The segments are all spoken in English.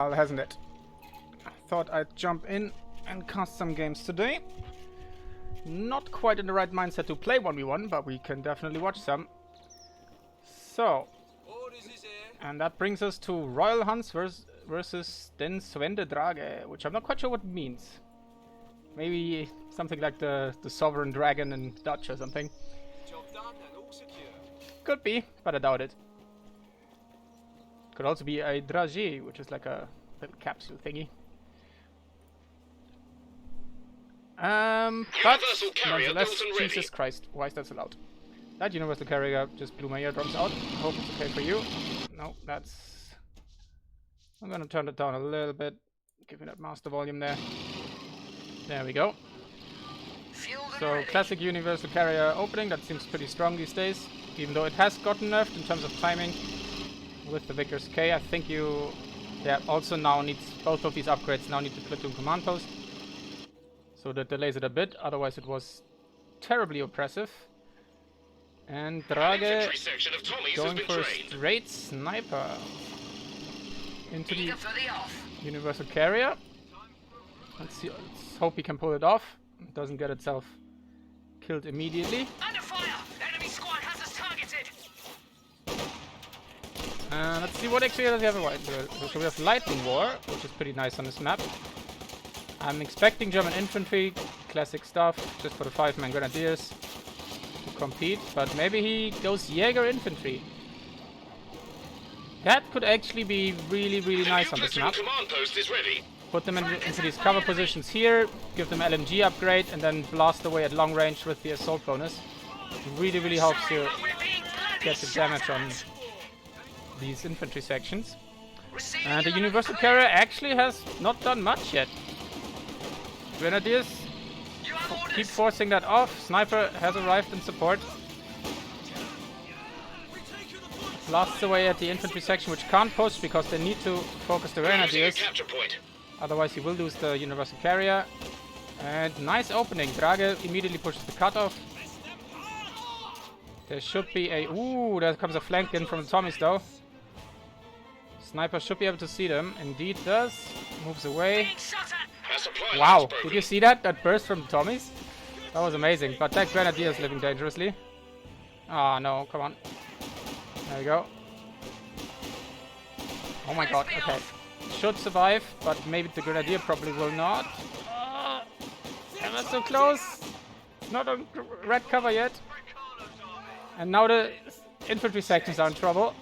Well, hasn't it? I thought I'd jump in and cast some games today. Not quite in the right mindset to play 1v1, but we can definitely watch some. So, and that brings us to Royal Hunts versus Den Swende Drage, which I'm not quite sure what it means. Maybe something like the Sovereign Dragon in Dutch or something. Could be, but I doubt it. Could also be a dragé, which is like a little capsule thingy. But nonetheless, Jesus Christ, why is that so loud? That universal carrier just blew my eardrums out. I hope it's okay for you. No, that's... I'm gonna turn it down a little bit. Give me that master volume there. There we go. So, classic universal carrier opening, that seems pretty strong these days. Even though it has gotten nerfed in terms of timing with the Vickers K. I think you... yeah, also now needs... both of these upgrades now need the platoon command post. So that delays it a bit, otherwise it was terribly oppressive. And Drage going for a straight sniper into the universal carrier. Let's see, let's hope he can pull it off. It doesn't get itself killed immediately. Under fire! Enemy squad has us targeted! Let's see what actually does he have a white. So we have Lightning War, which is pretty nice on this map. I'm expecting German infantry, classic stuff, just for the 5-man grenadiers to compete, but maybe he goes Jäger infantry. That could actually be really, really nice on this map. Put them into these cover positions here, give them LMG upgrade, and then blast away at long range with the assault bonus. It really, really helps you get the damage on these infantry sections. And the universal carrier actually has not done much yet. Grenadiers keep forcing that off. Sniper has arrived in support. Blasts away at the infantry section, which can't push because they need to focus the Grenadiers. Otherwise he will lose the universal carrier. And nice opening. Drage immediately pushes the cutoff. There should be a... ooh, there comes a flank in from the Tommies though. Sniper should be able to see them. Indeed does. Moves away. Wow, did you see that? That burst from the Tommies? That was amazing. But that Grenadier is living dangerously. Ah, no, come on. There we go. Oh my god, okay. Should survive, but maybe the Grenadier probably will not. Am I so close? Not on red cover yet. And now the infantry sections are in trouble.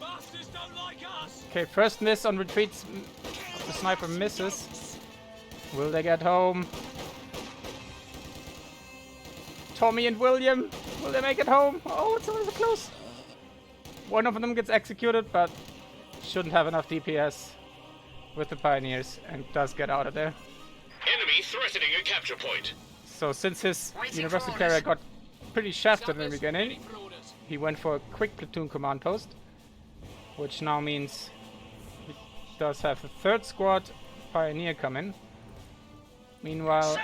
Okay, first miss on retreats. The sniper misses. Will they get home? Tommy and William, will they make it home? Oh, it's always so close. One of them gets executed, but shouldn't have enough DPS with the Pioneers and does get out of there. Enemy threatening a capture point. So since his universal carrier got pretty shafted in the beginning, he went for a quick platoon command post, which now means he does have a third squad Pioneer come in. Meanwhile,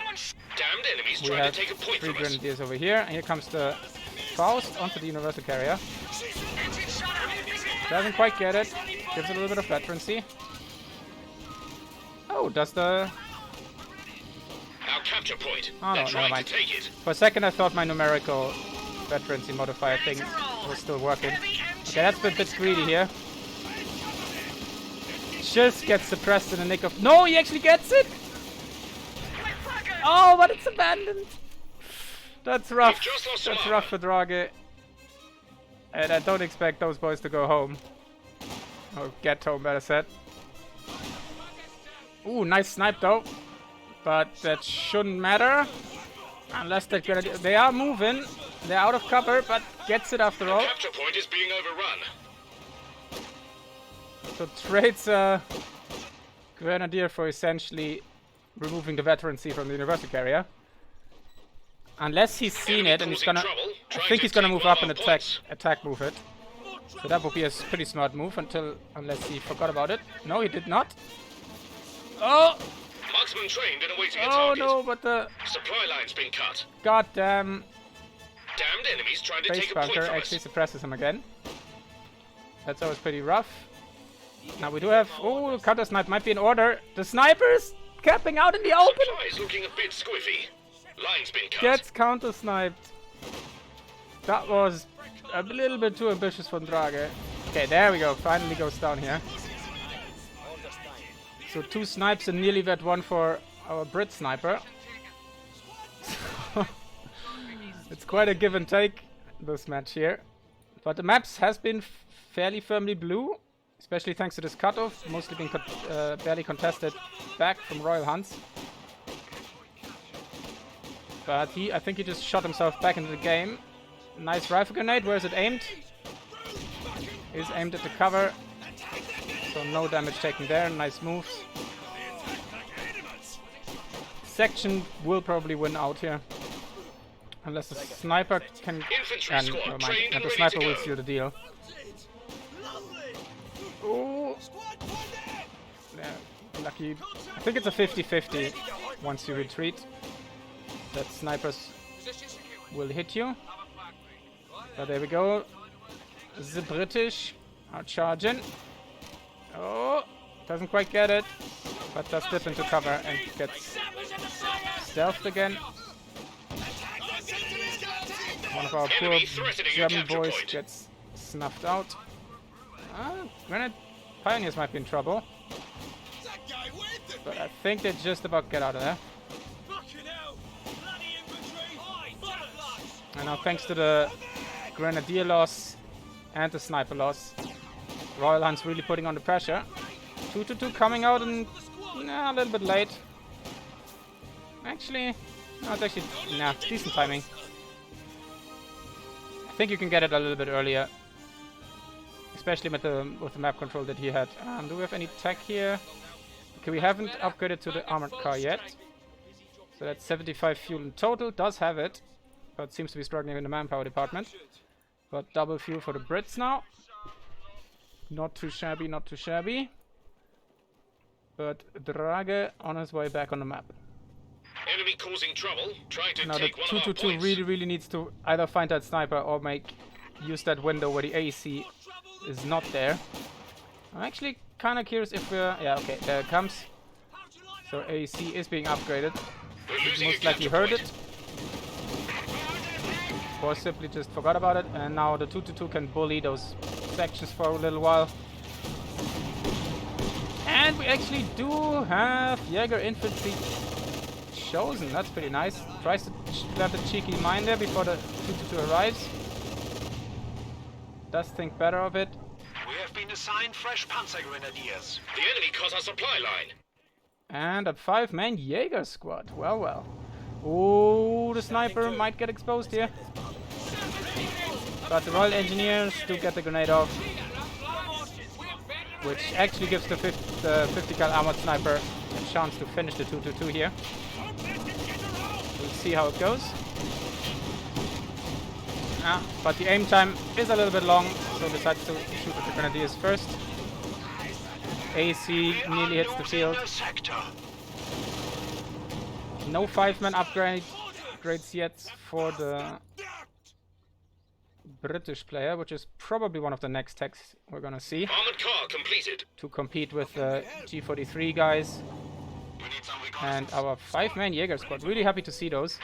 we have 3 Grenadiers over here, and here comes the Faust onto the universal carrier. Doesn't quite get it, gives it a little bit of veterancy. Oh, does the... our capture point. Oh no, never mind. For a second I thought my numerical veterancy modifier thing was still working. Okay, that's a bit greedy here. Just gets suppressed in the nick of... no, he actually gets it! Oh, but it's abandoned. That's rough. That's rough for Drage. And I don't expect those boys to go home. Or get home, better said. Ooh, nice snipe though. But that shouldn't matter. Unless that Grenadier... they are moving. They're out of cover, but gets it after all. Capture point is being overrun. So trades Grenadier for essentially removing the veterancy from the universal carrier. Unless he's seen it and he's gonna... I think he's gonna move up and attack move it. So that would be a pretty smart move unless he forgot about it. No, he did not. Oh! Marksman trained and awaiting a oh target. No, but the... supply line's been cut. goddamn Damned enemies trying to base take a point bunker from actually us. suppresses him again. That's always pretty rough. Now we do have... Oh, counter snipe might be in order. The sniper's camping out in the open. Supplies looking a bit squiffy. Line's been cut. Gets counter sniped. That was a little bit too ambitious for Drage. Okay, there we go. Finally goes down here. So 2 snipes and nearly that one for our Brit sniper. It's quite a give and take, this match here. But the maps has been fairly firmly blue. Especially thanks to this cutoff. Mostly being barely contested back from Royal Hunts. But I think he just shot himself back into the game. Nice rifle grenade. Where is it aimed? Is aimed at the cover. So no damage taken there. Nice moves. Section will probably win out here. Unless the sniper can... never mind. And the sniper will seal the deal. Oh! Yeah, lucky. I think it's a 50-50 once you retreat. That snipers will hit you. But there we go. The British are charging. Oh! Doesn't quite get it. But does dip into cover and gets stealthed again. One of our poor German boys gets snuffed out. Grenade Pioneers might be in trouble. But I think they just about get out of there. And now thanks to the Grenadier loss and the Sniper loss, Royal Hunt's really putting on the pressure. 2-2 coming out and a little bit late. Actually, no, it's actually decent timing. I think you can get it a little bit earlier. Especially with the map control that he had. Do we have any tech here? Okay, we haven't upgraded to the armored car yet. So that's 75 fuel in total. Does have it. But seems to be struggling in the manpower department. But double fuel for the Brits now. Not too shabby, not too shabby. But Drage on his way back on the map. Enemy causing trouble. Trying to now take the one of our 2-2-2 points. really needs to either find that sniper or use that window where the AEC is not there. I'm actually kind of curious if we're... Yeah, okay, there it comes. So AEC is being upgraded. Most likely heard it. Or simply just forgot about it. And now the 2-2 can bully those sections for a little while. And we actually do have Jäger Infantry chosen. That's pretty nice. Tries to plant a cheeky mine there before the 2-2 arrives. Does think better of it. We have been assigned fresh Panzer Grenadiers. The enemy cut our supply line. And a 5-man Jaeger squad. Well, well. Oh, the sniper might get exposed here. But the Royal Engineers do get the grenade off. Which actually gives the 50 cal armored sniper a chance to finish the 2-2 here. We'll see how it goes. But the aim time is a little bit long, so decides to shoot at the Grenadiers first. AC nearly hits the field. No 5-man upgrades yet for the British player, which is probably one of the next techs we're gonna see. Armored car completed. To compete with the G43 guys. And our 5-man Jaeger squad. Really happy to see those.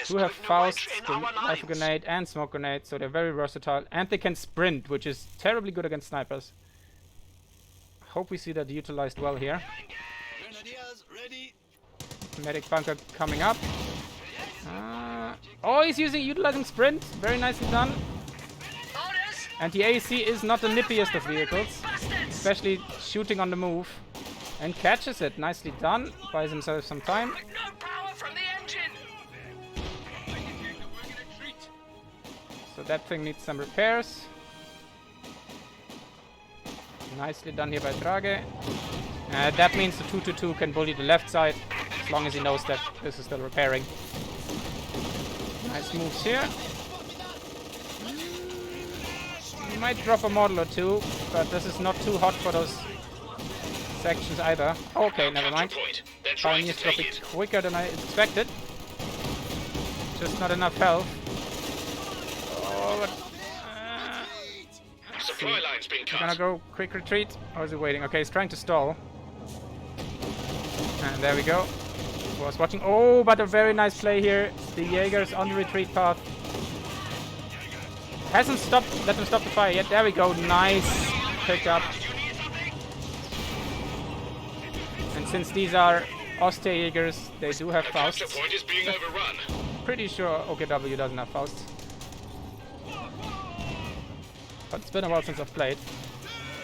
Do have Faust, the rifle grenade, and smoke grenade, so they're very versatile. And they can sprint, which is terribly good against snipers. Hope we see that utilized well here. Medic bunker coming up. Oh, he's utilizing sprint. Very nicely done. And the AC is not the nippiest of vehicles, especially shooting on the move. And catches it. Nicely done. Buys himself some time. No power from the engine. So that thing needs some repairs. Nicely done here by Drage. That means the 2-2 can bully the left side, as long as he knows that this is still repairing. Nice moves here. He might drop a model or two, but this is not too hot for those sections either. Okay, never mind. Pioneers drop it quicker than I expected. Just not enough health. Oh, but, supply line's been He's gonna cut. go quick retreat, or is he waiting? Okay, he's trying to stall. And there we go. Was watching. Oh, but a very nice play here. The Jaegers on the retreat path. Hasn't stopped. Let him stop the fire yet. There we go. Nice pick up. And since these are Jaegers, they do have Capture Fausts. point is being overrun. Pretty sure OKW doesn't have Fausts. But it's been a while since I've played.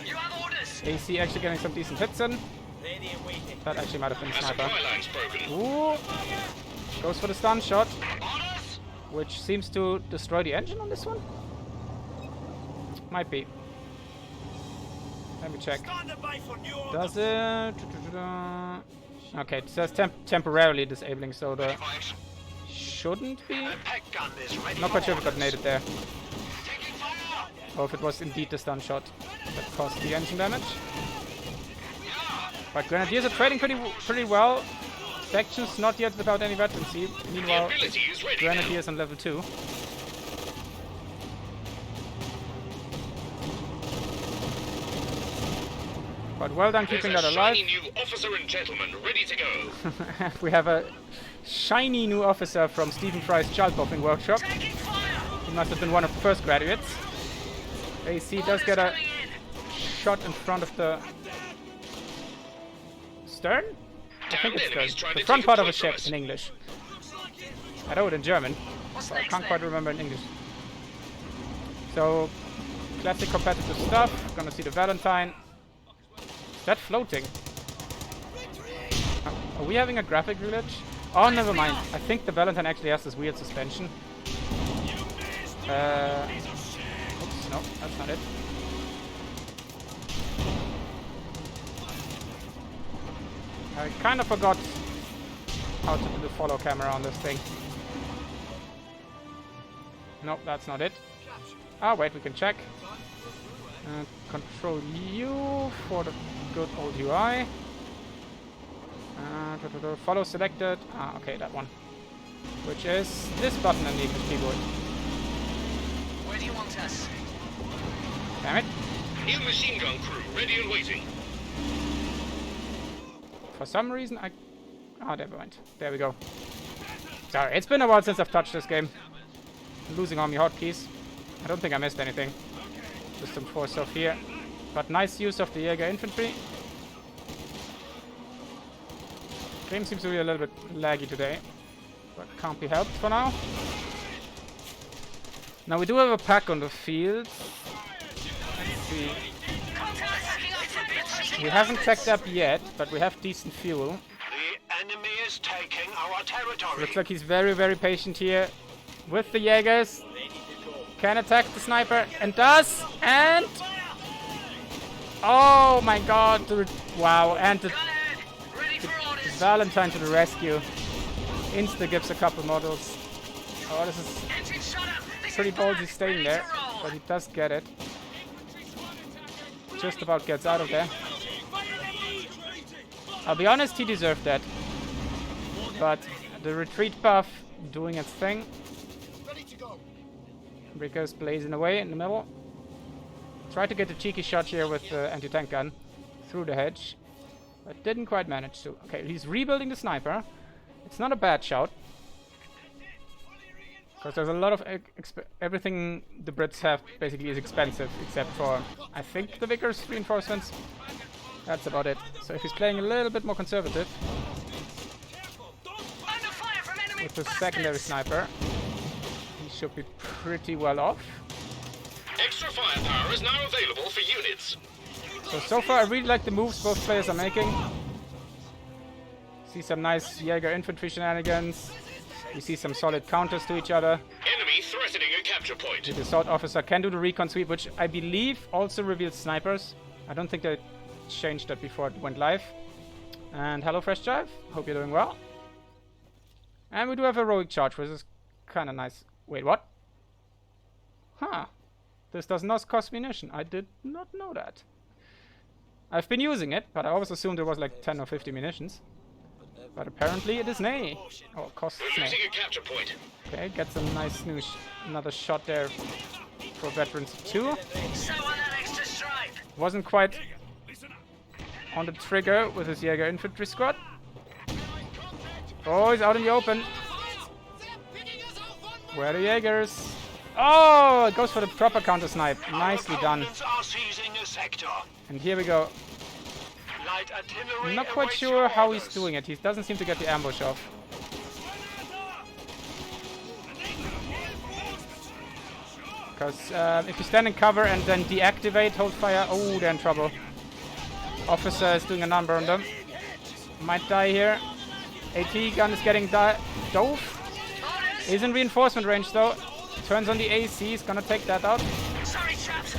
You have orders. AC actually getting some decent hits in. That actually might have been a Our sniper. supply line's broken. Ooh. Goes for the stun shot, Orders? which seems to destroy the engine on this one. Might be. Let me check. Does it? Okay, it says temporarily disabling, so the shouldn't be. The peg gun is ready. Not quite sure if it for got orders. naded there, Taking fire. or if it was indeed the stun shot that caused the engine damage. But Grenadiers are trading pretty well. Factions not yet without any veterancy. The Meanwhile, ability is ready now. Grenadiers on level 2. But well done There's keeping a that alive. shiny new officer and gentleman ready to go. We have a shiny new officer from Stephen Fry's childbuffing workshop. Taking fire. He must have been one of the first graduates. AC does get a Coming in. shot in front of the stern? I think it's enemies stern. trying The to front take a part of a point from ship us. in English. I know it in German, What's but I next can't then? quite remember in English. So, classic competitive stuff. Gonna see the Valentine. Is that floating? Are we having a graphic glitch? Oh, never mind. I think the Valentine actually has this weird suspension. Oops, no, that's not it. I kind of forgot how to do the follow camera on this thing. Nope, that's not it. Ah, wait, we can check. Control U for the good old UI. Follow selected. Ah, okay, that one. Which is this button on the English keyboard. Where do you want us? Damn it. New machine gun crew ready and waiting. For some reason, ah, never mind. There we go. Sorry, it's been a while since I've touched this game. I'm losing all my hotkeys. I don't think I missed anything. Just some force off here. But nice use of the Jaeger infantry. Game seems to be a little bit laggy today. But can't be helped for now. Now we do have a pack on the field. Let's see. We haven't tacked up yet, but we have decent fuel. The enemy is taking our territory. Looks like he's very, very patient here with the Jaegers. Can attack the sniper and does, and oh my god, wow, and the Ready for orders. Valentine to the rescue. Insta gives a couple models. Oh, this is Engine shut up. This pretty is ballsy Pumas, staying ready there, to roll. but he does get it. Just about gets out of there. I'll be honest, he deserved that. But the retreat buff doing its thing. Ricker's blazing away in the middle. Tried to get the cheeky shot here with the anti-tank gun through the hedge, but didn't quite manage to. Okay, he's rebuilding the sniper. It's not a bad shout. Because there's a lot of everything the Brits have basically is expensive, except for, I think, the Vickers reinforcements. That's about it. So if he's playing a little bit more conservative Under fire from enemy with the bastards. secondary sniper, he should be pretty well off. Extra firepower is now available for units. So far I really like the moves both players are making. See some nice Jaeger infantry shenanigans. We see some solid counters to each other. Enemy threatening a capture point. The assault officer can do the recon sweep, which I believe also reveals snipers. I don't think they changed that before it went live. And hello Fresh Jive, hope you're doing well. And we do have heroic charge, which is kind of nice. Wait, what? Huh. This does not cost munition. I did not know that. I've been using it, but I always assumed there was like 10 or 50 munitions. But apparently it is nay. Oh, costs We're nay. losing a capture point. Okay, gets a nice another shot there for veterans too. So on that Wasn't quite on the trigger with his Jaeger infantry squad. Oh, he's out in the open. Where are the Jaegers? Oh, it goes for the proper counter snipe. Nicely done. Are seizing a sector. And here we go. Light artillery I'm not quite awaits sure your how he's orders. doing it. He doesn't seem to get the ambush off. Because if you stand in cover and then deactivate, hold fire. Oh, they're in trouble. Officer is doing a number on them. Might die here. AT gun is getting dove. Is in reinforcement range though. Turns on the AC. He's gonna take that out. Sorry, chaps.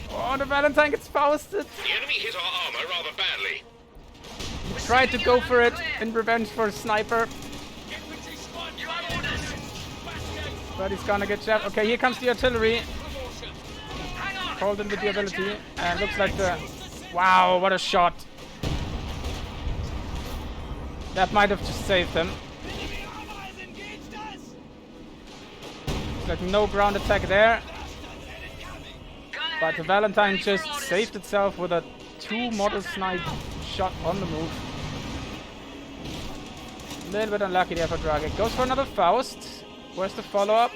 Oh, the Valentine gets fausted. The enemy hit our armor rather badly. He tried to go for it in revenge for a sniper. You have orders. But he's gonna get jabbed. Okay, here comes the artillery. Hang on. Hold him with the ability. And looks like the... Wow, what a shot. That might have just saved him. Looks like no ground attack there. But the Valentine just saved itself with a 2-model snipe shot on the move. A little bit unlucky there for Drage. Goes for another Faust. Where's the follow-up?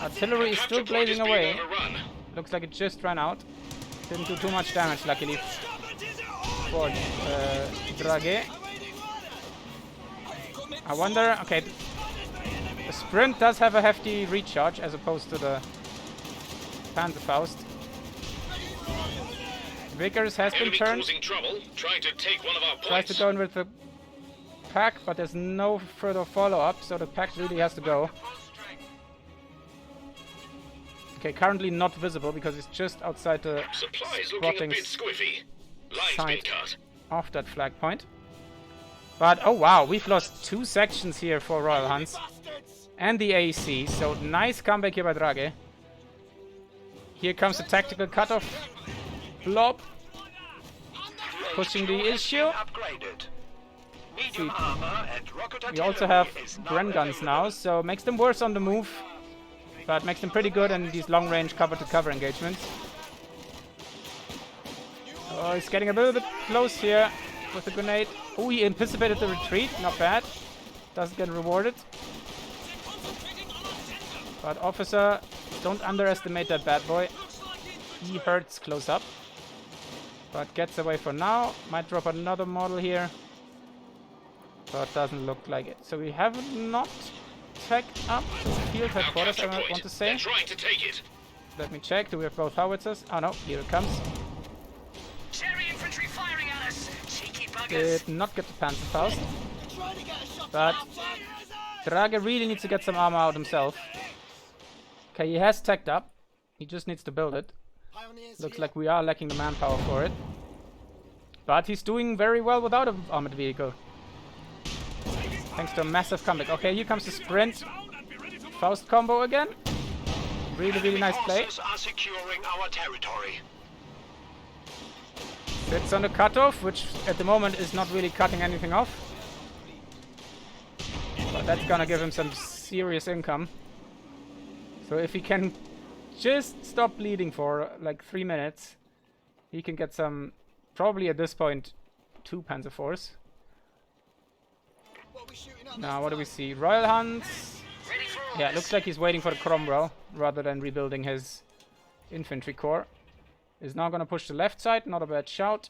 Artillery is still Capture point is blazing being away. overrun. Looks like it just ran out. Didn't do too much damage, luckily, for Drage. I wonder... Okay, the Sprint does have a hefty recharge as opposed to the Panzerfaust. Vickers has been Enemy turned. causing trouble, trying to take one of our Tries to points. go in with the pack, but there's no further follow-up, so the pack really has to go. Okay, currently not visible because it's just outside the Supplies looking a spotting bit squiffy. Line's been sight cut. off that flag point. But, oh wow, we've lost 2 sections here for Royal Hunts. And the AC, so nice comeback here by Drage. Here comes the tactical cutoff blob. Pushing the issue. Upgraded. Medium armor and rocket We also have artillery is now Bren guns available. now, so makes them worse on the move. But makes them pretty good in these long-range cover-to-cover engagements. Oh, he's getting a little bit close here with the grenade. Oh, he anticipated the retreat. Not bad. Doesn't get rewarded. But Officer, don't underestimate that bad boy. He hurts close up. But gets away for now. Might drop another model here. But doesn't look like it. So we have not tagged up field Our headquarters, capture I point. want to They're say. trying to take it. Let me check. Do we have both howitzers? Oh no, here it comes. Cherry infantry firing at us. Cheeky buggers. Did not get the Panzerfaust. But Drage really needs to get some armor out himself. Okay, he has tagged up. He just needs to build it. Looks like we are lacking the manpower for it. But he's doing very well without an armored vehicle. Thanks to a massive comeback. Okay, here comes the Sprint. Faust combo again. Really, really nice play. Forces are securing our territory. Sits on the cutoff, which at the moment is not really cutting anything off. But that's gonna give him some serious income. So if he can just stop bleeding for like 3 minutes, he can get some, probably at this point, 2 Panzer IVs. Now what do we see? Royal Hunts. Ready for orders. Yeah, it looks like he's waiting for the Cromwell rather than rebuilding his infantry corps. Is now gonna push the left side, not a bad shout.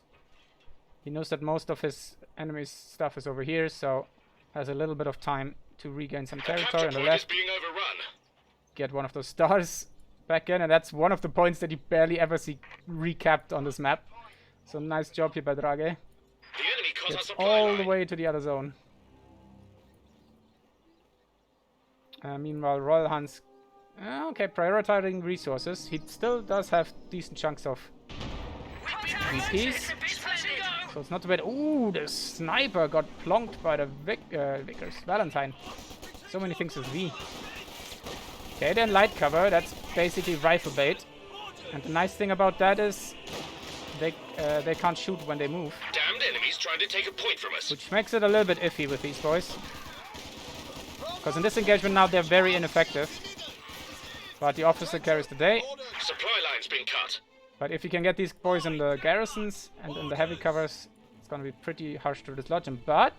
He knows that most of his enemy's stuff is over here, so has a little bit of time to regain some The territory capture on the point is left. being overrun. Get one of those stars back in, and that's one of the points that you barely ever see recapped on this map. So nice job here by Drage. The enemy cuts our Gets supply all line. the way to the other zone. Meanwhile, Royal Hunts... okay, prioritizing resources. He still does have decent chunks of VPs. So it's not too bad. Ooh, the sniper got plonked by the Vickers. Valentine. So many things with V. Okay, then light cover. That's basically rifle bait. And the nice thing about that is they can't shoot when they move, Damned enemies trying to take a point from us. which makes it a little bit iffy with these boys. Because in this engagement now they're very ineffective. But the officer carries the day. Supply line's been cut. But if you can get these boys in the garrisons and in the heavy covers, it's gonna be pretty harsh to dislodge them. But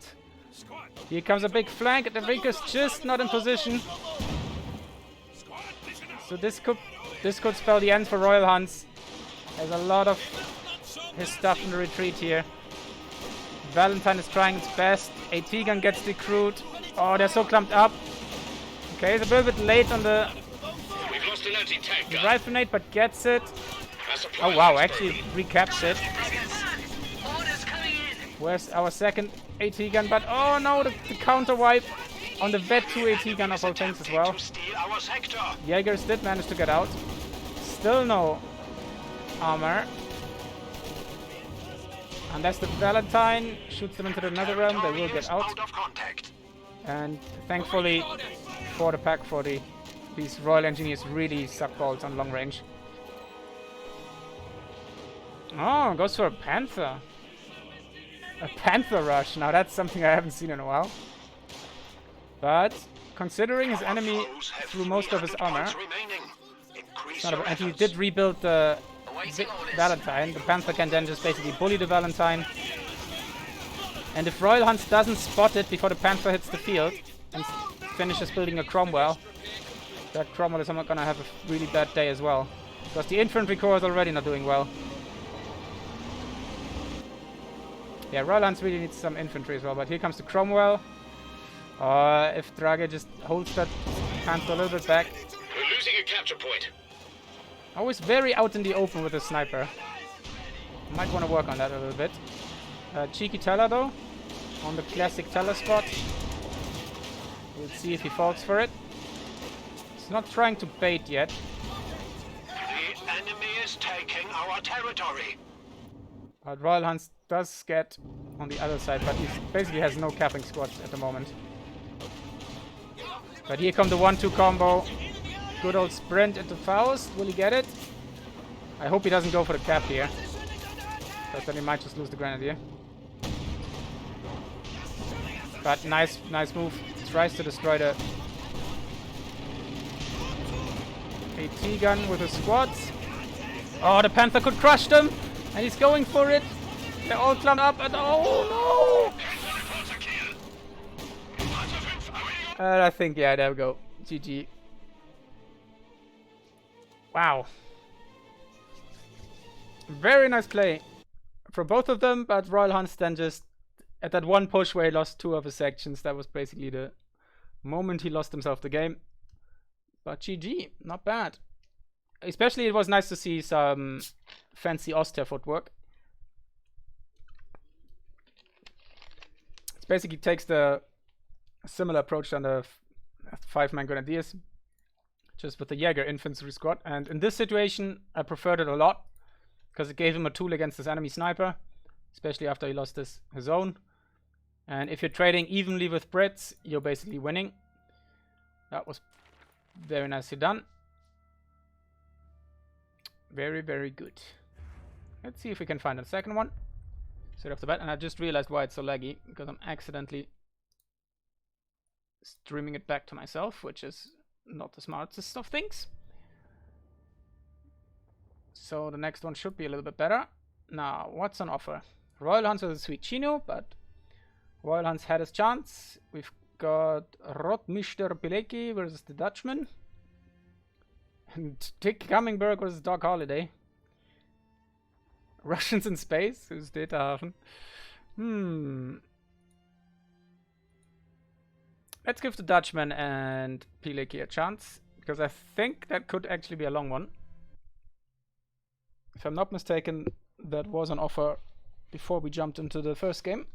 here comes a big flank, and Enrique's just not in position. So this could spell the end for Royal Hunts. There's a lot of his stuff in the retreat here. Valentine is trying its best. AT gun gets decrewed. Oh, they're so clumped up. Okay, it's a little bit late on the We've lost an anti-tank gun. rifle nade, but gets it. Our supply Oh wow, line's actually broken. recaps it. Orders coming in. Where's our second AT gun? But oh no, the counter wipe on the Vet 2 AT gun of all things as well. To steal our sector. Jaegers did manage to get out. Still no armor. Unless the Valentine shoots them into the nether realm, they will get out. Out of contact. And thankfully for the pack 40, these Royal Engineers really suck balls on long range. Oh, goes for a Panther. A Panther rush. Now that's something I haven't seen in a while. But considering his enemy threw most of his armor, and he did rebuild the Valentine, the Panther can then just basically bully the Valentine. And if Royal Hunts doesn't spot it before the Panther hits the field and finishes building a Cromwell, that Cromwell is not gonna have a really bad day as well. Because the Infantry Corps is already not doing well. Yeah, Royal Hunts really needs some infantry as well, but here comes the Cromwell. If Drage just holds that Panther a little bit back. We're losing a capture point. Always very out in the open with a sniper. Might want to work on that a little bit. Cheeky Teller though, on the classic Teller spot. We'll see if he falls for it. He's not trying to bait yet. The enemy is taking our territory. But Royal Hunts does get on the other side, but he basically has no capping squads at the moment. But here come the 1-2 combo. Good old sprint into Faust. Will he get it? I hope he doesn't go for the cap here. Because then he might just lose the Grenadier. But nice move. Tries to destroy the AT gun with his squads. Oh, the Panther could crush them. And he's going for it. They're all clumped up and oh no! I think, yeah, there we go. GG. Wow. Very nice play for both of them, but Royal Hunts then just, at that one push where he lost 2 of his sections, that was basically the moment he lost himself the game. But GG, not bad. Especially it was nice to see some fancy Austria footwork. It basically takes the similar approach on the 5-man Grenadiers, just with the Jaeger infantry squad. And in this situation, I preferred it a lot, because it gave him a tool against his enemy sniper, especially after he lost his own. And if you're trading evenly with Brits, you're basically winning. That was very nicely done. Very, very good. Let's see if we can find a second one. Straight off the bat. And I just realized why it's so laggy, because I'm accidentally streaming it back to myself, which is not the smartest of things. So the next one should be a little bit better. Now, what's on offer? Royal Hunts with a sweet Chino, but Royal Hunts had his chance. We've got Rotmischter Pilecki versus the Dutchman. And Dick Cummingberg versus Doc Holiday. Russians in space? Who's Detahafen? Let's give the Dutchman and Pilecki a chance, because I think that could actually be a long one. If I'm not mistaken, that was on offer before we jumped into the first game.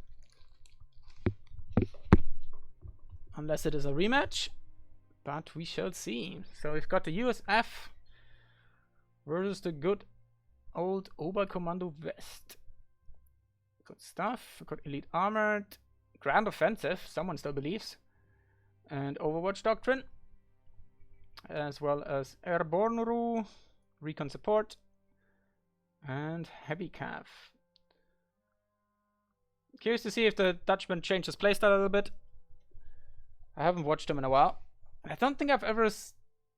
Unless it is a rematch. But we shall see. So we've got the USF versus the good old Oberkommando West. Good stuff. We've got Elite Armored, Grand Offensive, someone still believes, and Overwatch Doctrine, as well as Airborne Rule, Recon Support, and Heavy Cav. Curious to see if the Dutchman changed his playstyle a little bit. I haven't watched him in a while. I don't think I've ever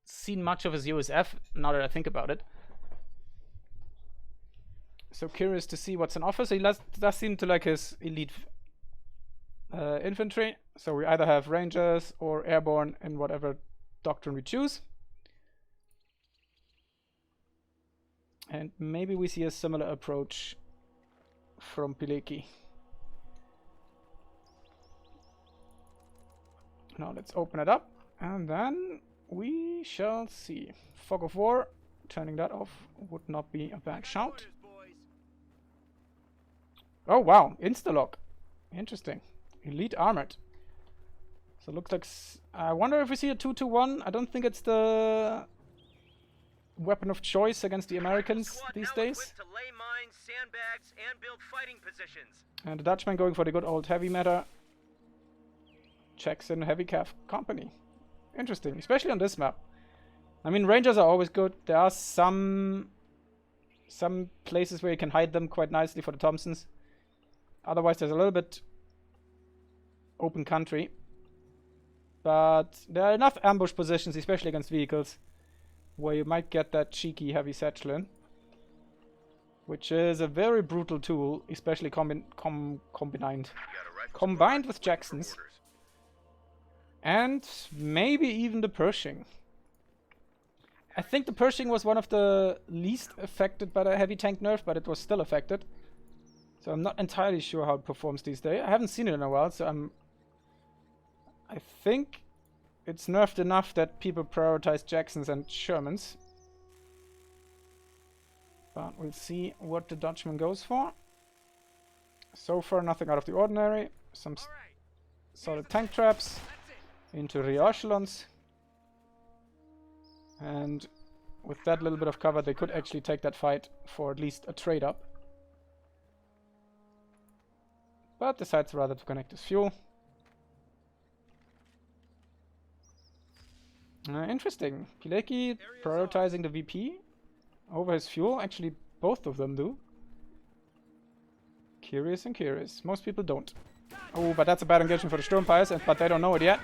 seen much of his USF, now that I think about it. So curious to see what's on offer. So he does seem to like his elite infantry. So we either have rangers or airborne in whatever doctrine we choose. And maybe we see a similar approach from Pilecki. Now let's open it up and then we shall see. Fog of War, turning that off would not be a bad shout. Oh wow, insta-lock. Interesting. Elite armored. So it looks like... I wonder if we see a 2-2-1. I don't think it's the weapon of choice against the Americans these days. To lay mines, sandbags, and build fighting positions. And the Dutchman going for the good old heavy meta. Checks in heavy cav company. Interesting, especially on this map. I mean, Rangers are always good. There are some places where you can hide them quite nicely for the Thompsons. Otherwise, there's a little bit open country. But there are enough ambush positions, especially against vehicles, where you might get that cheeky heavy satchel in. Which is a very brutal tool, especially combined with Jackson's. And maybe even the Pershing. I think the Pershing was one of the least affected by the heavy tank nerf, but it was still affected. So I'm not entirely sure how it performs these days. I haven't seen it in a while, so I think it's nerfed enough that people prioritize Jacksons and Shermans. But we'll see what the Dutchman goes for. So far, nothing out of the ordinary. Some solid tank traps into rear echelons. And with that little bit of cover, they could actually take that fight for at least a trade up. But decides rather to connect his fuel. Interesting. Pilecki prioritizing the VP over his fuel. Actually, both of them do. Curious and curious. Most people don't. Oh, but that's a bad engagement for the Sturmpires, but they don't know it yet.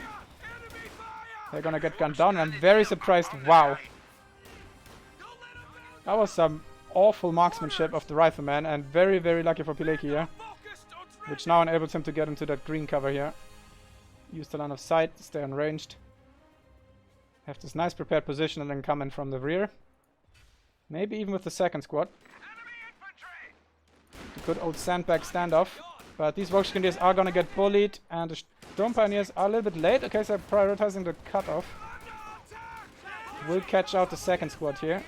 They're gonna get gunned down, and I'm very surprised. Wow. That was some awful marksmanship of the rifleman, and very, very lucky for Pilecki here. Which now enables him to get into that green cover here. Use the line of sight, stay unranged. Have this nice prepared position and then come in from the rear. Maybe even with the second squad. The good old sandbag standoff. But these Volksgrenadiers are gonna get bullied, and the Storm Pioneers are a little bit late. Okay, so prioritizing the cutoff. Will catch out the second squad here.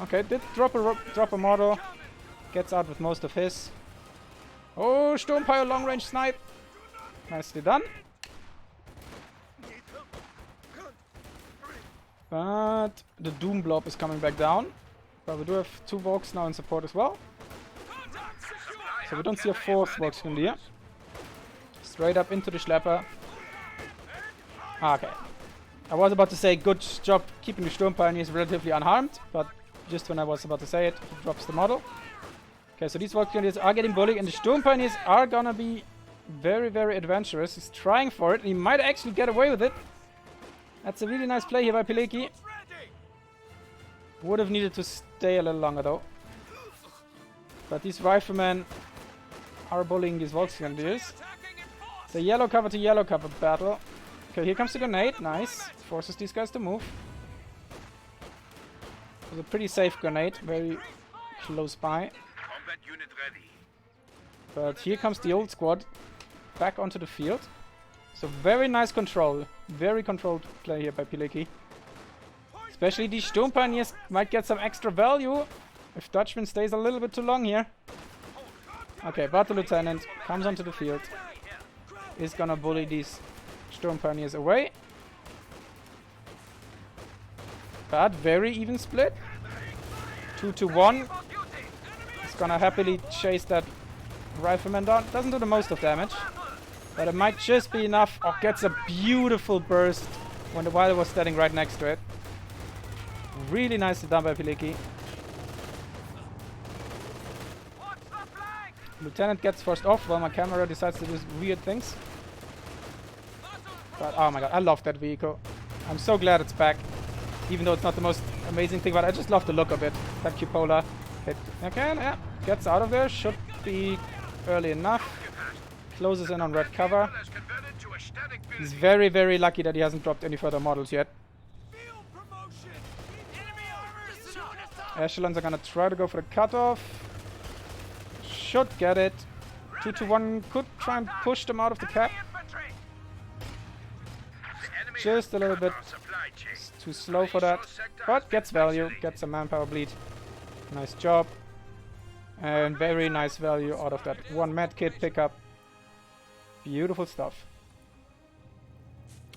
Okay, did drop a model. Gets out with most of his. Oh, Sturmpire long range snipe. Nicely done. But the Doom Blob is coming back down. But we do have 2 Volks now in support as well. So we don't see a 4th Volksgrenadier. Straight up into the Schlepper. Okay. I was about to say good job keeping the Sturm Pioneers relatively unharmed, but just when I was about to say it, he drops the model. Okay, so these Volksgrenadiers are getting bullied, and the Sturm Pioneers are gonna be very, very adventurous. He's trying for it, and he might actually get away with it. That's a really nice play here by Pilecki. Would have needed to stay a little longer though. But these riflemen are bullying these Volksgrenadiers. The yellow cover to yellow cover battle. Okay, here comes the grenade. Nice. Forces these guys to move. It was a pretty safe grenade. Very close by. But here comes the old squad back onto the field. So very nice control. Very controlled play here by Pilecki. Especially these Sturm Pioneers might get some extra value if Dutchman stays a little bit too long here. Okay, but the Lieutenant comes onto the field. Is gonna bully these Sturm Pioneers away. But very even split. 2-1. He's gonna happily chase that rifleman down. Doesn't do the most of damage. But it might just be enough. Oh, gets a beautiful burst when the Wilder was standing right next to it. Really nicely done by Pilecki. Lieutenant gets forced off while my camera decides to do weird things. But oh my god, I love that vehicle. I'm so glad it's back. Even though it's not the most amazing thing, but I just love the look of it. That cupola hit. Okay, yeah. Gets out of there. Should be early enough. Closes in on red cover. He's very, very lucky that he hasn't dropped any further models yet. Echelons are gonna try to go for the cutoff. Should get it. 2-1 could try and push them out of the cap. Just a little bit too slow for that. But gets value. Gets a manpower bleed. Nice job. And very nice value out of that one medkit pickup. Beautiful stuff.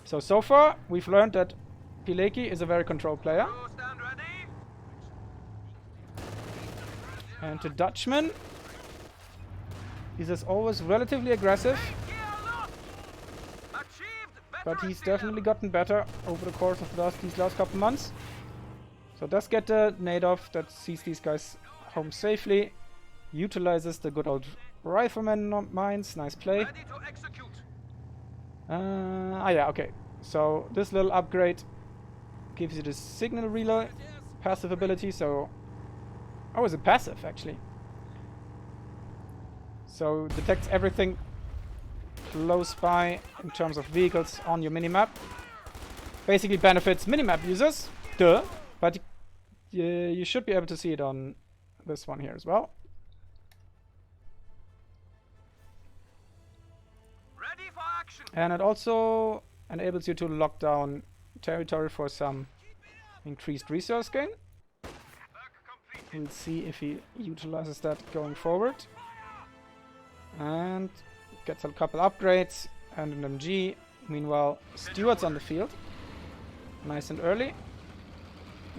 So far, we've learned that Pilecki is a very controlled player. And to Dutchman, he's as always relatively aggressive. But he's definitely gotten better over the course of these last couple months. So does get the nade off that sees these guys home safely. Utilizes the good old rifleman mines. Nice play. Yeah, okay. So this little upgrade gives you the signal relay passive ability. So, oh, is it passive actually? So detects everything close by in terms of vehicles on your minimap. Basically benefits minimap users, duh. But you should be able to see it on this one here as well. Ready for action. And it also enables you to lock down territory for some increased resource gain. We'll see if he utilizes that going forward. And gets a couple upgrades and an MG. Meanwhile, Stewart's on the field. Nice and early.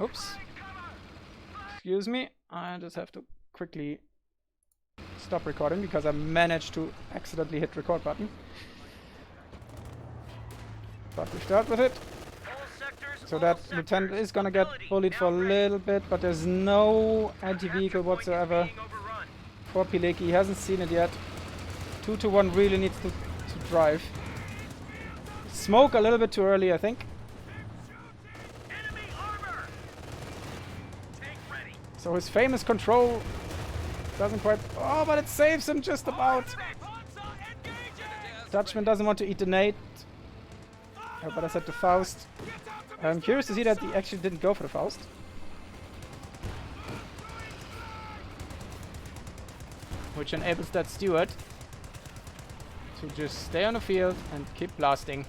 Oops. Excuse me. I just have to quickly stop recording because I managed to accidentally hit record button. But we've dealt with it. So that lieutenant is gonna get bullied for a little bit, but there's no anti-vehicle whatsoever for Pilecki. He hasn't seen it yet. 2-1 really needs to drive. Smoke a little bit too early, I think. So his famous control doesn't quite... Oh, but it saves him just about. Dutchman doesn't want to eat the nade. Oh, but I said the Faust. I'm curious to see that he actually didn't go for the Faust. Which enables that Steward to just stay on the field and keep blasting.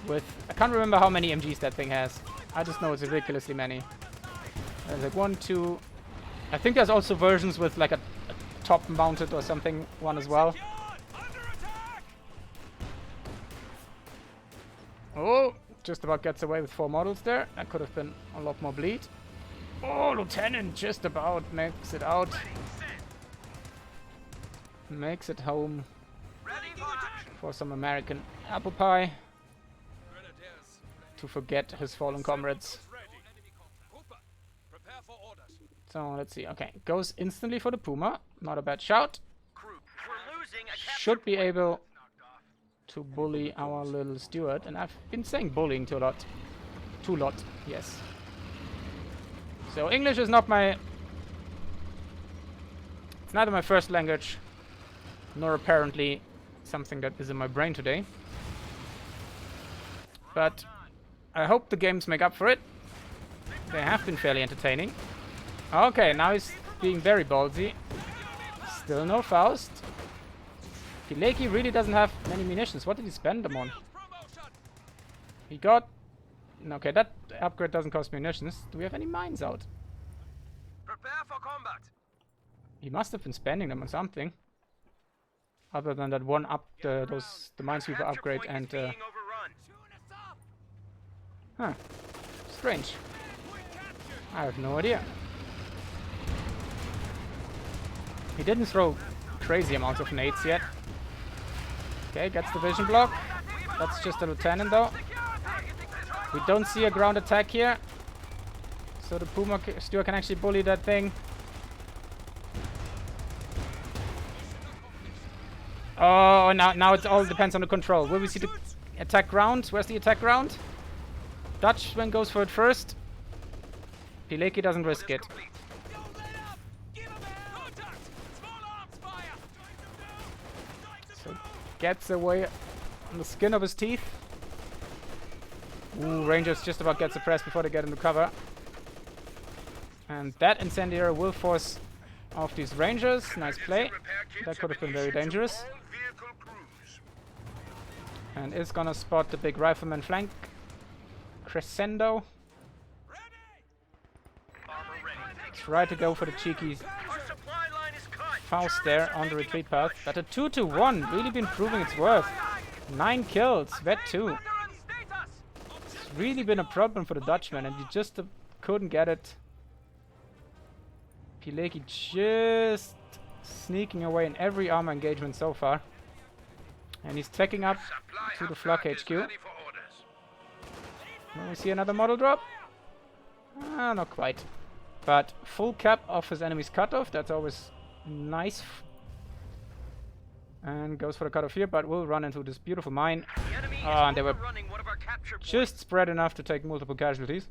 With... I can't remember how many MGs that thing has. I just know it's ridiculously many. There's like 1, 2... I think there's also versions with like a top mounted or something one as well. Oh! Just about gets away with 4 models there. That could have been a lot more bleed. Oh, Lieutenant just about makes it out. Makes it home for some American apple pie. To forget his fallen comrades. So let's see. Okay, goes instantly for the Puma. Not a bad shout. Should be able to bully our little Steward, and I've been saying bullying too lot, yes. So English is not my... It's neither my first language, nor apparently something that is in my brain today. But I hope the games make up for it. They have been fairly entertaining. Okay, now he's being very ballsy. Still no Faust. Pilecki really doesn't have many munitions. What did he spend them on? He got... Okay, that upgrade doesn't cost munitions. Do we have any mines out? Prepare for combat. He must have been spending them on something. Other than that one up the minesweeper upgrade and... Huh. Strange. I have no idea. He didn't throw crazy amounts of nades yet. Okay, gets the vision block. That's just a lieutenant though. We don't see a ground attack here. So the Puma Steward can actually bully that thing. Oh, now it all depends on the control. Will we see the attack ground? Where's the attack ground? Dutchman goes for it first. Pilecki doesn't risk it. gets away on the skin of his teeth. Ooh, Rangers just about get suppressed before they get into cover. And that incendiary will force off these Rangers. Nice play. That could have been very dangerous. And is gonna spot the big rifleman flank. Crescendo. Try to go for the cheeky Faust there on the retreat path. But a 2-1 really been proving its worth. 9 kills, Vet 2. It's really been a problem for the Dutchman, and you just couldn't get it. Pilecki just sneaking away in every armor engagement so far. And he's taking up to the Flak HQ. Will we see another model drop? Not quite. But full cap of his enemy's cutoff, that's always nice. And goes for the cutoff here, but will run into this beautiful mine. And they were just spread enough to take multiple casualties.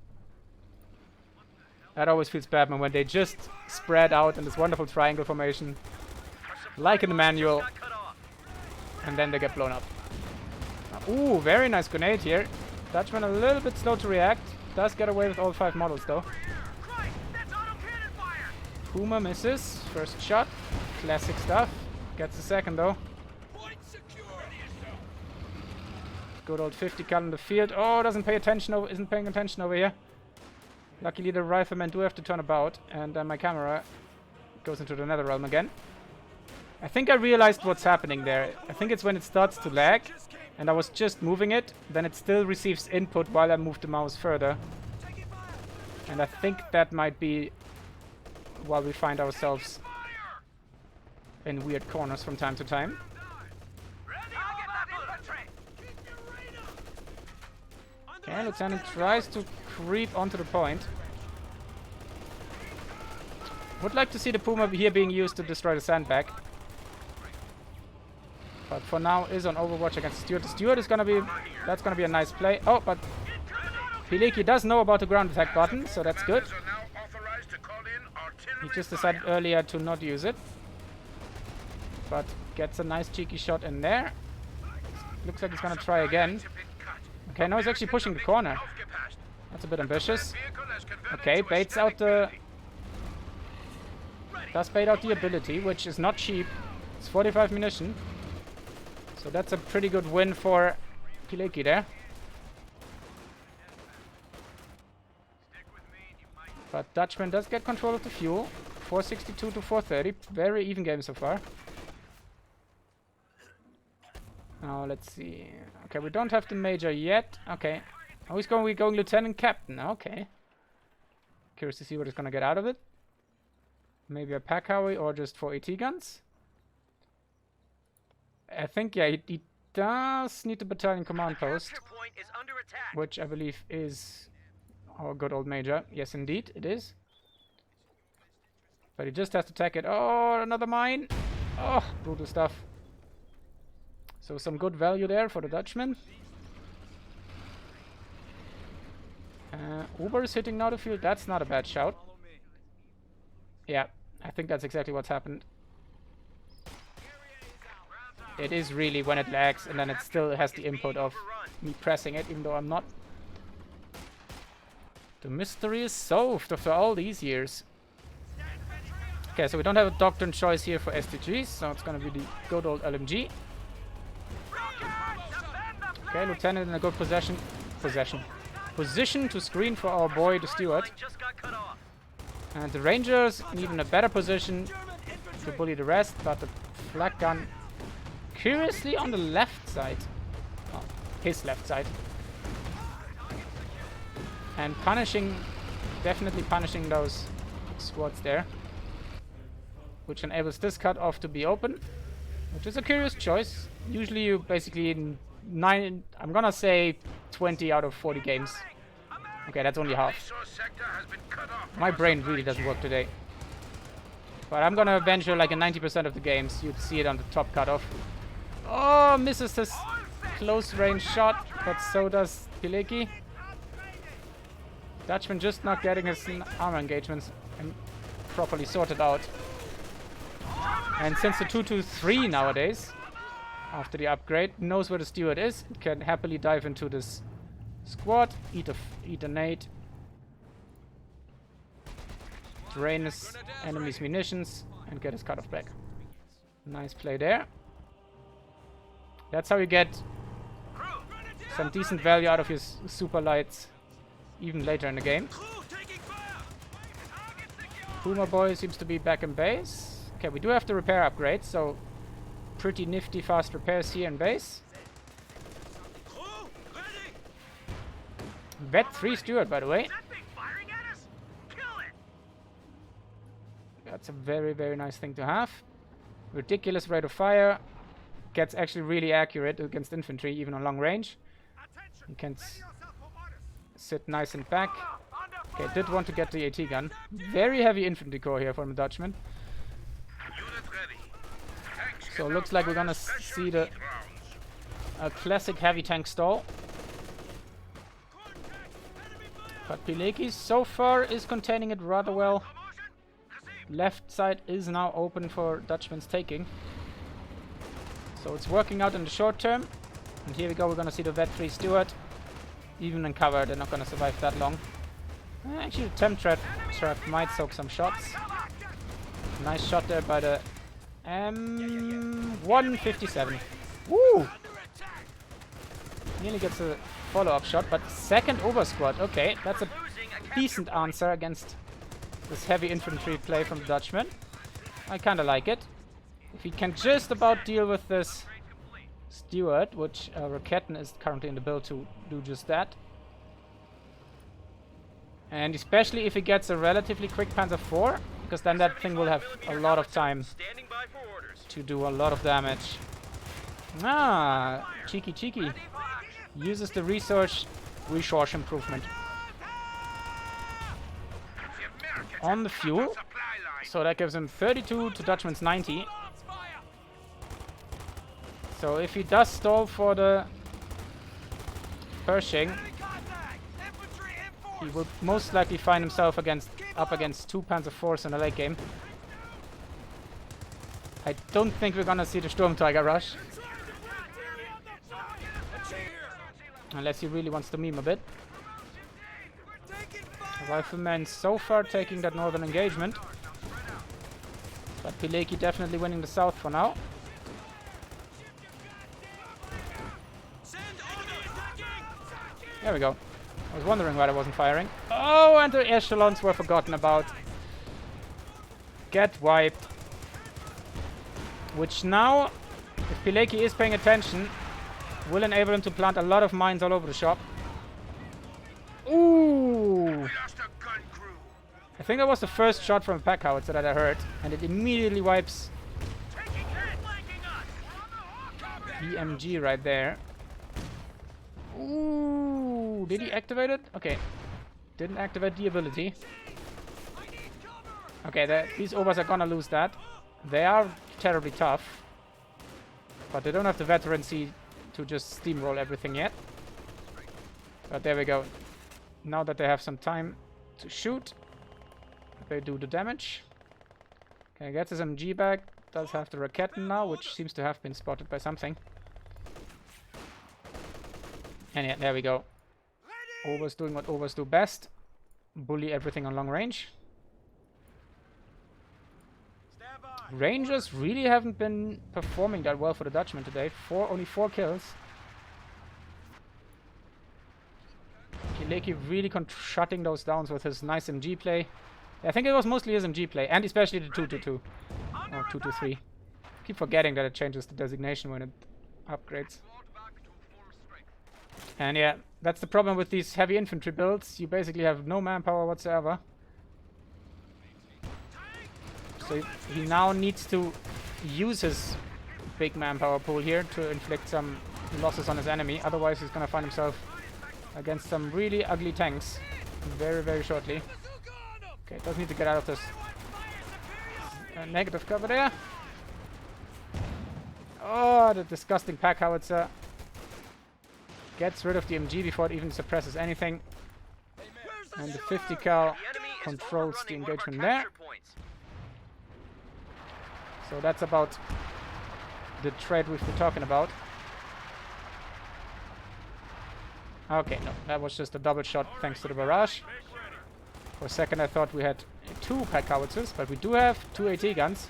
That always feels bad, man, when they just spread out in this wonderful triangle formation, like in the manual, and then they get blown up. Ooh, very nice grenade here. Dutchman a little bit slow to react. Does get away with all 5 models, though. Puma misses. First shot. Classic stuff. Gets the second, though. Good old 50 cal in the field. Oh, isn't paying attention over here. Luckily, the riflemen do have to turn about, and my camera goes into the nether realm again. I think I realized what's happening there. I think it's when it starts to lag, and I was just moving it, then it still receives input while I move the mouse further. And I think that might be why we find ourselves in weird corners from time to time. Okay, Lieutenant tries to creep onto the point. Would like to see the Puma here being used to destroy the sandbag. But for now is on Overwatch against Stewart. The Stewart is gonna be, that's gonna be a nice play. Oh, but Pilecki does know about the ground attack button, so that's good. He just decided earlier to not use it. But gets a nice cheeky shot in there. Looks like he's gonna try again. Okay, now he's actually pushing the corner. That's a bit ambitious. Okay, baits out the... Does bait out the ability, which is not cheap. It's 45 munition. So that's a pretty good win for Pilecki there. But Dutchman does get control of the fuel. 462 to 430. Very even game so far. Now let's see. Okay, we don't have the major yet. Okay. Oh, we're going lieutenant captain. Okay. Curious to see what he's gonna get out of it. Maybe a pack howie or just 4 AT guns. I think, yeah, he does need the battalion command post, which I believe is our good old major. Yes, indeed, it is. But he just has to attack it. Oh, another mine. Oh, brutal stuff. So some good value there for the Dutchman. Uber is hitting now the field. That's not a bad shout. Yeah, I think that's exactly what's happened. It is really when it lags, and then it still has the input of me pressing it, even though I'm not. The mystery is solved after all these years. Okay, so we don't have a doctrine choice here for STGs, so it's gonna be the good old LMG. Okay, Lieutenant in a good position to screen for our boy, the Steward. And the Rangers in even a better position to bully the rest, but the flak gun curiously on the left side. Oh, his left side. And definitely punishing those squads there. Which enables this cut off to be open. Which is a curious choice. Usually you basically in I'm gonna say 20 out of 40 games. Okay, that's only half. My brain really doesn't work today. But I'm gonna venture like in 90% of the games you'd see it on the top cutoff. Oh, misses this close range shot, but so does Pilecki. Dutchman just not getting his armor engagements properly sorted out. And since the 2-2-3 nowadays, after the upgrade. Knows where the steward is. It can happily dive into this squad, eat a nade, drain his enemy's munitions, and get his cutoff back. Nice play there. That's how you get some decent value out of your super lights even later in the game. Puma boy seems to be back in base. Okay, we do have the repair upgrade, so pretty nifty fast repairs here in base. Vet 3 steward, by the way. That's a very, very nice thing to have. Ridiculous rate of fire. Gets actually really accurate against infantry, even on long range. You can sit nice and back. Okay, did want to get the AT gun. Very heavy infantry core here from the Dutchman. So looks like we're gonna see a classic heavy tank stall. But Pilecki so far is containing it rather well. Left side is now open for Dutchman's taking. So it's working out in the short term. And here we go, we're gonna see the Vet 3 Steward. Even in cover, they're not gonna survive that long. Actually, the temp trap might soak some shots. Nice shot there by the M157. Woo! Nearly gets a follow-up shot, but second over squad. Okay, that's a decent answer against this heavy infantry play from the Dutchman. I kinda like it. If he can just about deal with this Steward, which Raketten is currently in the build to do just that. And especially if he gets a relatively quick Panzer IV, because then that thing will have a lot of time to do a lot of damage. Ah, cheeky. Uses the resource improvement on the fuel. So that gives him 32 to Dutchman's 90. So if he does stall for the Pershing, he will most likely find himself up against 2 Panzer IVs in a late game. I don't think we're gonna see the Sturm Tiger rush. Unless he really wants to meme a bit. Rifleman so far taking that northern engagement. But Pilecki definitely winning the south for now. There we go. I was wondering why I wasn't firing. Oh, and the echelons were forgotten about. Get wiped. Which now, if Pilecki is paying attention, will enable him to plant a lot of mines all over the shop. Ooh! I think that was the first shot from a pack howitzer that I heard, and it immediately wipes BMG right there. Ooh! Did he activate it? Okay. Didn't activate the ability. Okay, these overs are gonna lose that. They are terribly tough, but they don't have the veterancy to just steamroll everything yet. But there we go. Now that they have some time to shoot, they do the damage. Okay, gets his MG back. Does have the Raketten now, which seems to have been spotted by something. And yeah, there we go. Overs doing what overs do best. Bully everything on long range. Rangers really haven't been performing that well for the Dutchman today. Only 4 kills. Pilecki really shutting those down with his nice MG play. I think it was mostly his MG play, and especially the 2-2-2. Or 2-2-3. Keep forgetting that it changes the designation when it upgrades. And yeah, that's the problem with these heavy infantry builds. You basically have no manpower whatsoever. So he now needs to use his big manpower pool here to inflict some losses on his enemy. Otherwise he's gonna find himself against some really ugly tanks very, very shortly. Okay, does need to get out of this negative cover there. Oh, the disgusting pack howitzer gets rid of the MG before it even suppresses anything. And the 50 cal controls the engagement there. So that's about the trade we've been talking about. Okay, no, that was just a double shot thanks to the barrage. For a second I thought we had 2 pack howitzers, but we do have 2 AT guns.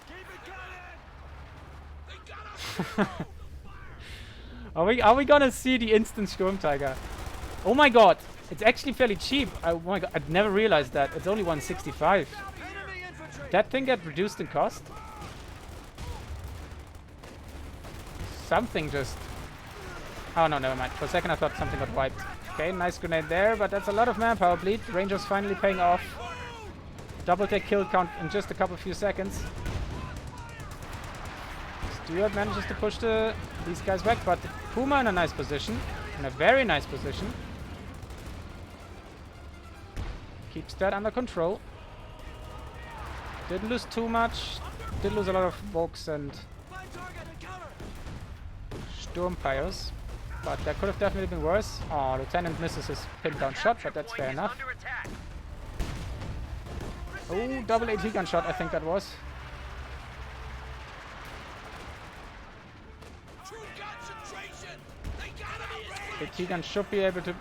Are we gonna see the instant Sturmtiger? Oh my god, it's actually fairly cheap. Oh my god, I'd never realized that. It's only 165. That thing get reduced in cost? Something just... Oh no, never mind. For a second I thought something got wiped. Okay, nice grenade there, but that's a lot of manpower bleed. Ranger's finally paying off. Double take kill count in just a couple few seconds. Stuart manages to push these guys back, but Puma in a nice position. In a very nice position. Keeps that under control. Didn't lose too much. Did lose a lot of Volks and Sturmpires. But that could have definitely been worse. Oh, Lieutenant misses his pin down shot, but that's fair enough. Oh, double AT gun shot, I think that was. AT gun should be able to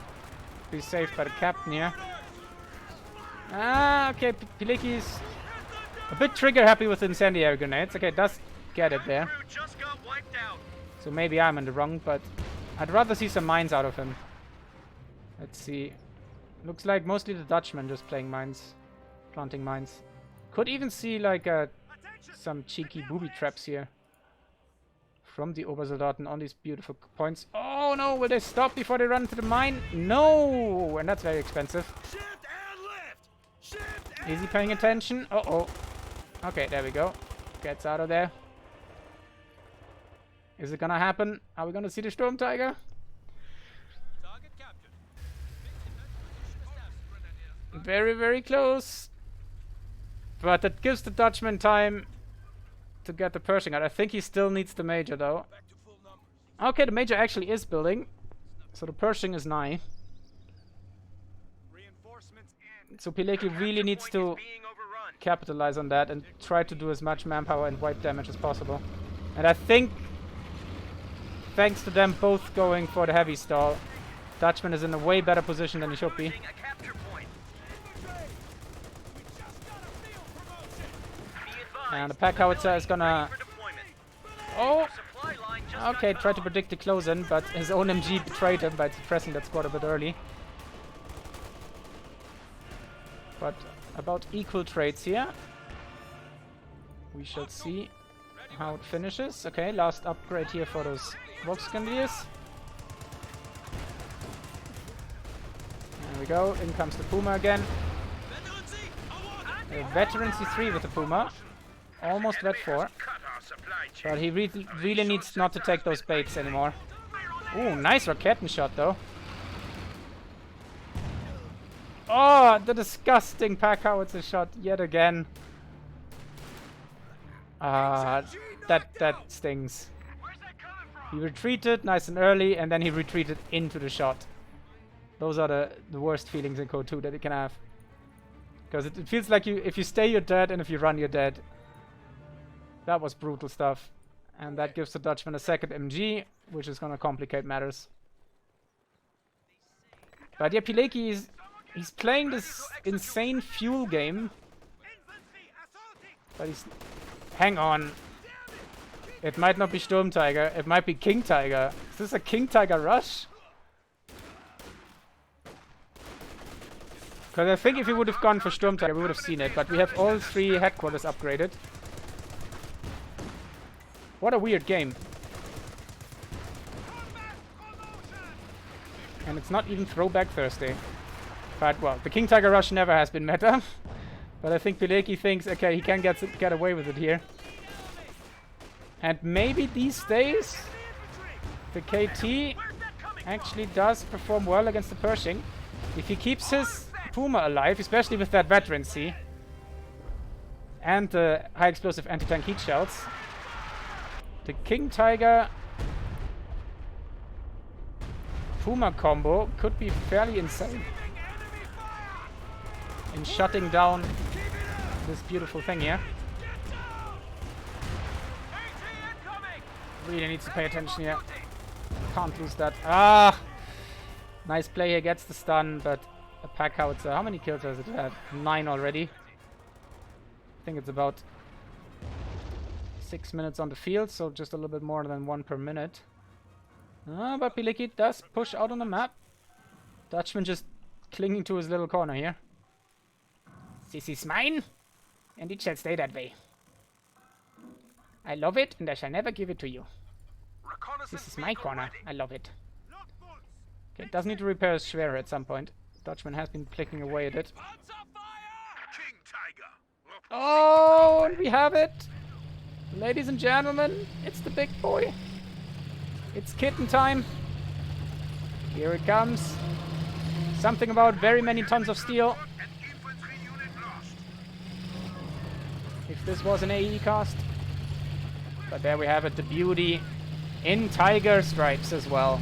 be saved by the captain here. Ah, okay, Pileki's a bit trigger happy with incendiary grenades. Okay, does get it there. So maybe I'm in the wrong, but I'd rather see some mines out of him. Let's see. Looks like mostly the Dutchman just playing mines. Planting mines. Could even see like some cheeky booby traps here. From the Obersoldaten on these beautiful points. Oh no, will they stop before they run into the mine? No! And that's very expensive. Is he paying attention? Uh-oh. Okay, there we go. Gets out of there. Is it gonna happen? Are we gonna see the Sturmtiger? Very, very close. But that gives the Dutchman time to get the Pershing out. I think he still needs the Major, though. Okay, the Major actually is building. So the Pershing is nigh. So Pilecki really needs to capitalize on that and try to do as much manpower and wipe damage as possible. And I think, thanks to them both going for the heavy stall, Dutchman is in a way better position than he should be. And the pack howitzer is gonna... Oh! Okay, tried to predict the close-in, but his own MG betrayed him by suppressing that squad a bit early. But about equal trades here. We shall see how it finishes. Okay, last upgrade here for those Volkskandiers. There we go, in comes the Puma again. Veteran C3 with the Puma. Almost Vet 4. But he really needs not to take those baits anymore. Ooh, nice Raketen shot though. Oh, the disgusting pack howitzer shot yet again. That stings. He retreated nice and early, and then he retreated into the shot. Those are the worst feelings in Code 2 that you can have. Because it feels like if you stay, you're dead, and if you run, you're dead. That was brutal stuff. And that gives the Dutchman a second MG, which is going to complicate matters. But yeah, Pilecki he's playing this insane fuel game. But he's... Hang on. It might not be Sturmtiger. It might be King Tiger. Is this a King Tiger rush? Because I think if we would have gone for Sturmtiger, we would have seen it. But we have all 3 headquarters upgraded. What a weird game. And it's not even Throwback Thursday. But, well, the King Tiger Rush never has been meta. But I think Pilecki thinks, okay, he can get away with it here. And maybe these days, the KT actually does perform well against the Pershing. If he keeps his Puma alive, especially with that veterancy, and the high explosive anti-tank heat shells, the King Tiger Puma combo could be fairly insane in shutting down this beautiful thing here. Really needs to pay attention here. Can't lose that. Ah! Nice play here, gets the stun, but a pack howitzer. How many kills does it have? 9 already. I think it's about 6 minutes on the field, so just a little bit more than 1 per minute. Ah, but Piliki does push out on the map. Dutchman just clinging to his little corner here. This is mine, and it shall stay that way. I love it, and I shall never give it to you. This is my corner. I love it. Okay, does need to repair his Schwerer at some point. Dutchman has been clicking away at it. Oh, and we have it! Ladies and gentlemen, it's the big boy. It's kitten time. Here it comes. Something about very many tons of steel. If this was an AE cast. But there we have it, the beauty in tiger stripes as well.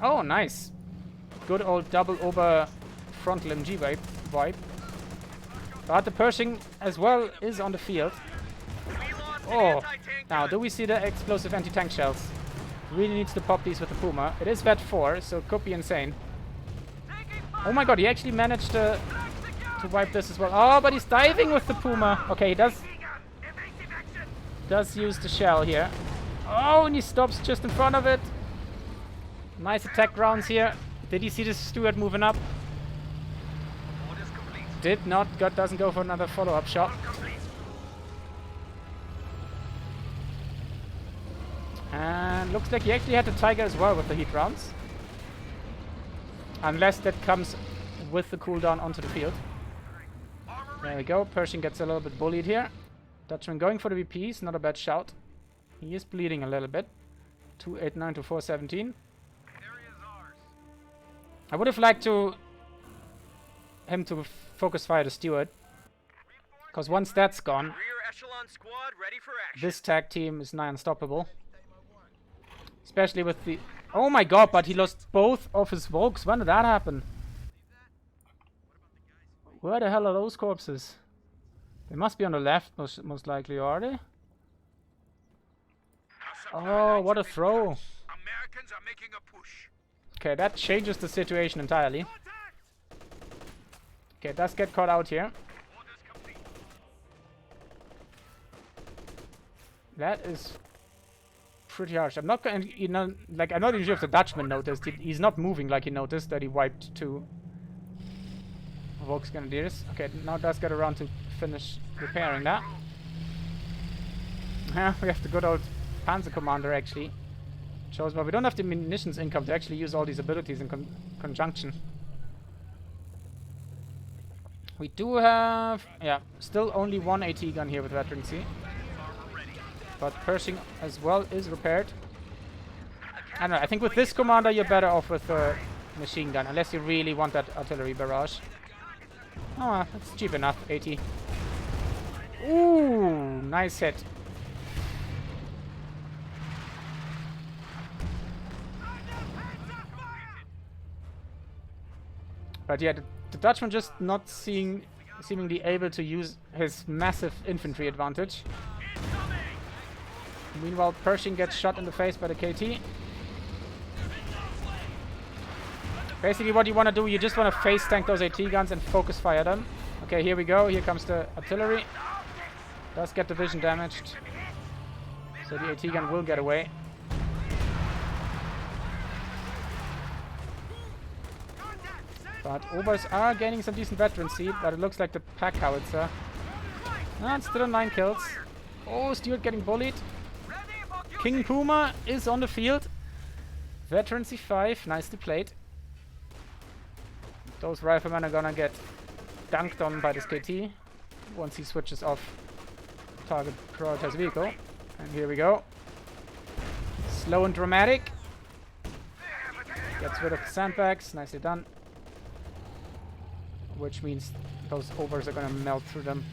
Oh, nice. Good old double over frontal MG vibe. But the Pershing as well is on the field. Oh, now do we see the explosive anti-tank shells? Really needs to pop these with the Puma. It is Vet 4, so it could be insane. Oh my god, he actually managed to wipe this as well. Oh, but he's diving with the Puma. Okay, he does use the shell here. Oh, and he stops just in front of it. Nice attack rounds here. Did he see the Stuart moving up? Did not. Doesn't go for another follow-up shot. And looks like he actually had the Tiger as well with the heat rounds. Unless that comes with the cooldown onto the field. There we go. Pershing gets a little bit bullied here. Dutchman going for the VPs. Not a bad shout. He is bleeding a little bit. 289 to 417. I would have liked him to focus fire the Steward. Because once that's gone, this tag team is nigh unstoppable. Especially with the... Oh my god, but he lost both of his Volks. When did that happen? Where the hell are those corpses? They must be on the left, most likely, are they? Oh, what a throw. Americans are making a push. Okay, that changes the situation entirely. Okay, it does get caught out here. That is pretty harsh. I'm not going to, like, I'm not even sure if the Dutchman noticed. He's not moving like he noticed that he wiped 2 Volks Grenadiers. Okay, now it does get around to finish repairing that. Yeah, we have the good old Panzer Commander actually. Shows, but we don't have the munitions income to actually use all these abilities in conjunction. We do have, yeah, still only 1 AT gun here with Veteran C. But Pershing as well is repaired. I don't know, I think with this commander you're better off with a machine gun, unless you really want that artillery barrage. Oh, that's cheap enough, 80. Ooh, nice hit. But yeah, the Dutchman just not seemingly able to use his massive infantry advantage. Meanwhile, Pershing gets shot in the face by the KT. Basically what you want to do, you just want to face tank those AT guns and focus fire them. Okay, here we go. Here comes the artillery. Does get division damaged. So the AT gun will get away. But Obers are gaining some decent veterancy, but it looks like the pack howitzer. Ah, it's still 9 kills. Oh, Stuart getting bullied. King Puma is on the field. Veterancy 5, nicely played. Those riflemen are gonna get dunked on by this KT once he switches off target prioritized vehicle. And here we go. Slow and dramatic. Gets rid of the sandbags, nicely done. Which means those overs are gonna melt through them.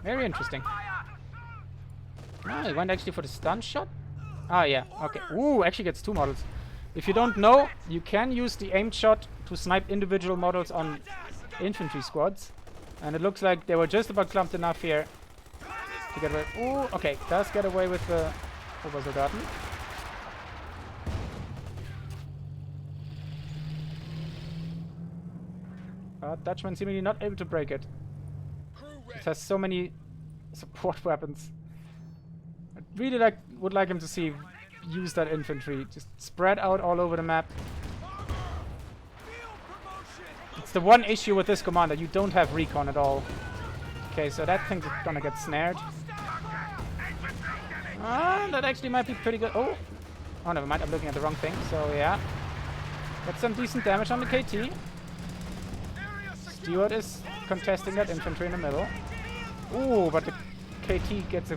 Very interesting. Ah, he went actually for the stun shot? Ah, yeah, okay. Ooh, actually gets 2 models. If you don't know, you can use the aimed shot to snipe individual models on infantry squads. And it looks like they were just about clumped enough here to get away. Ooh, okay, does get away with the Obersoldaten. But Dutchman seemingly not able to break it. It has so many support weapons. I really would like him to see use that infantry. Just spread out all over the map. It's the one issue with this commander. You don't have recon at all. Okay, so that thing's gonna get snared. Ah, that actually might be pretty good. Oh! Oh, never mind. I'm looking at the wrong thing. So, yeah. Got some decent damage on the KT. Stewart is contesting that infantry in the middle. Ooh, but the KT gets a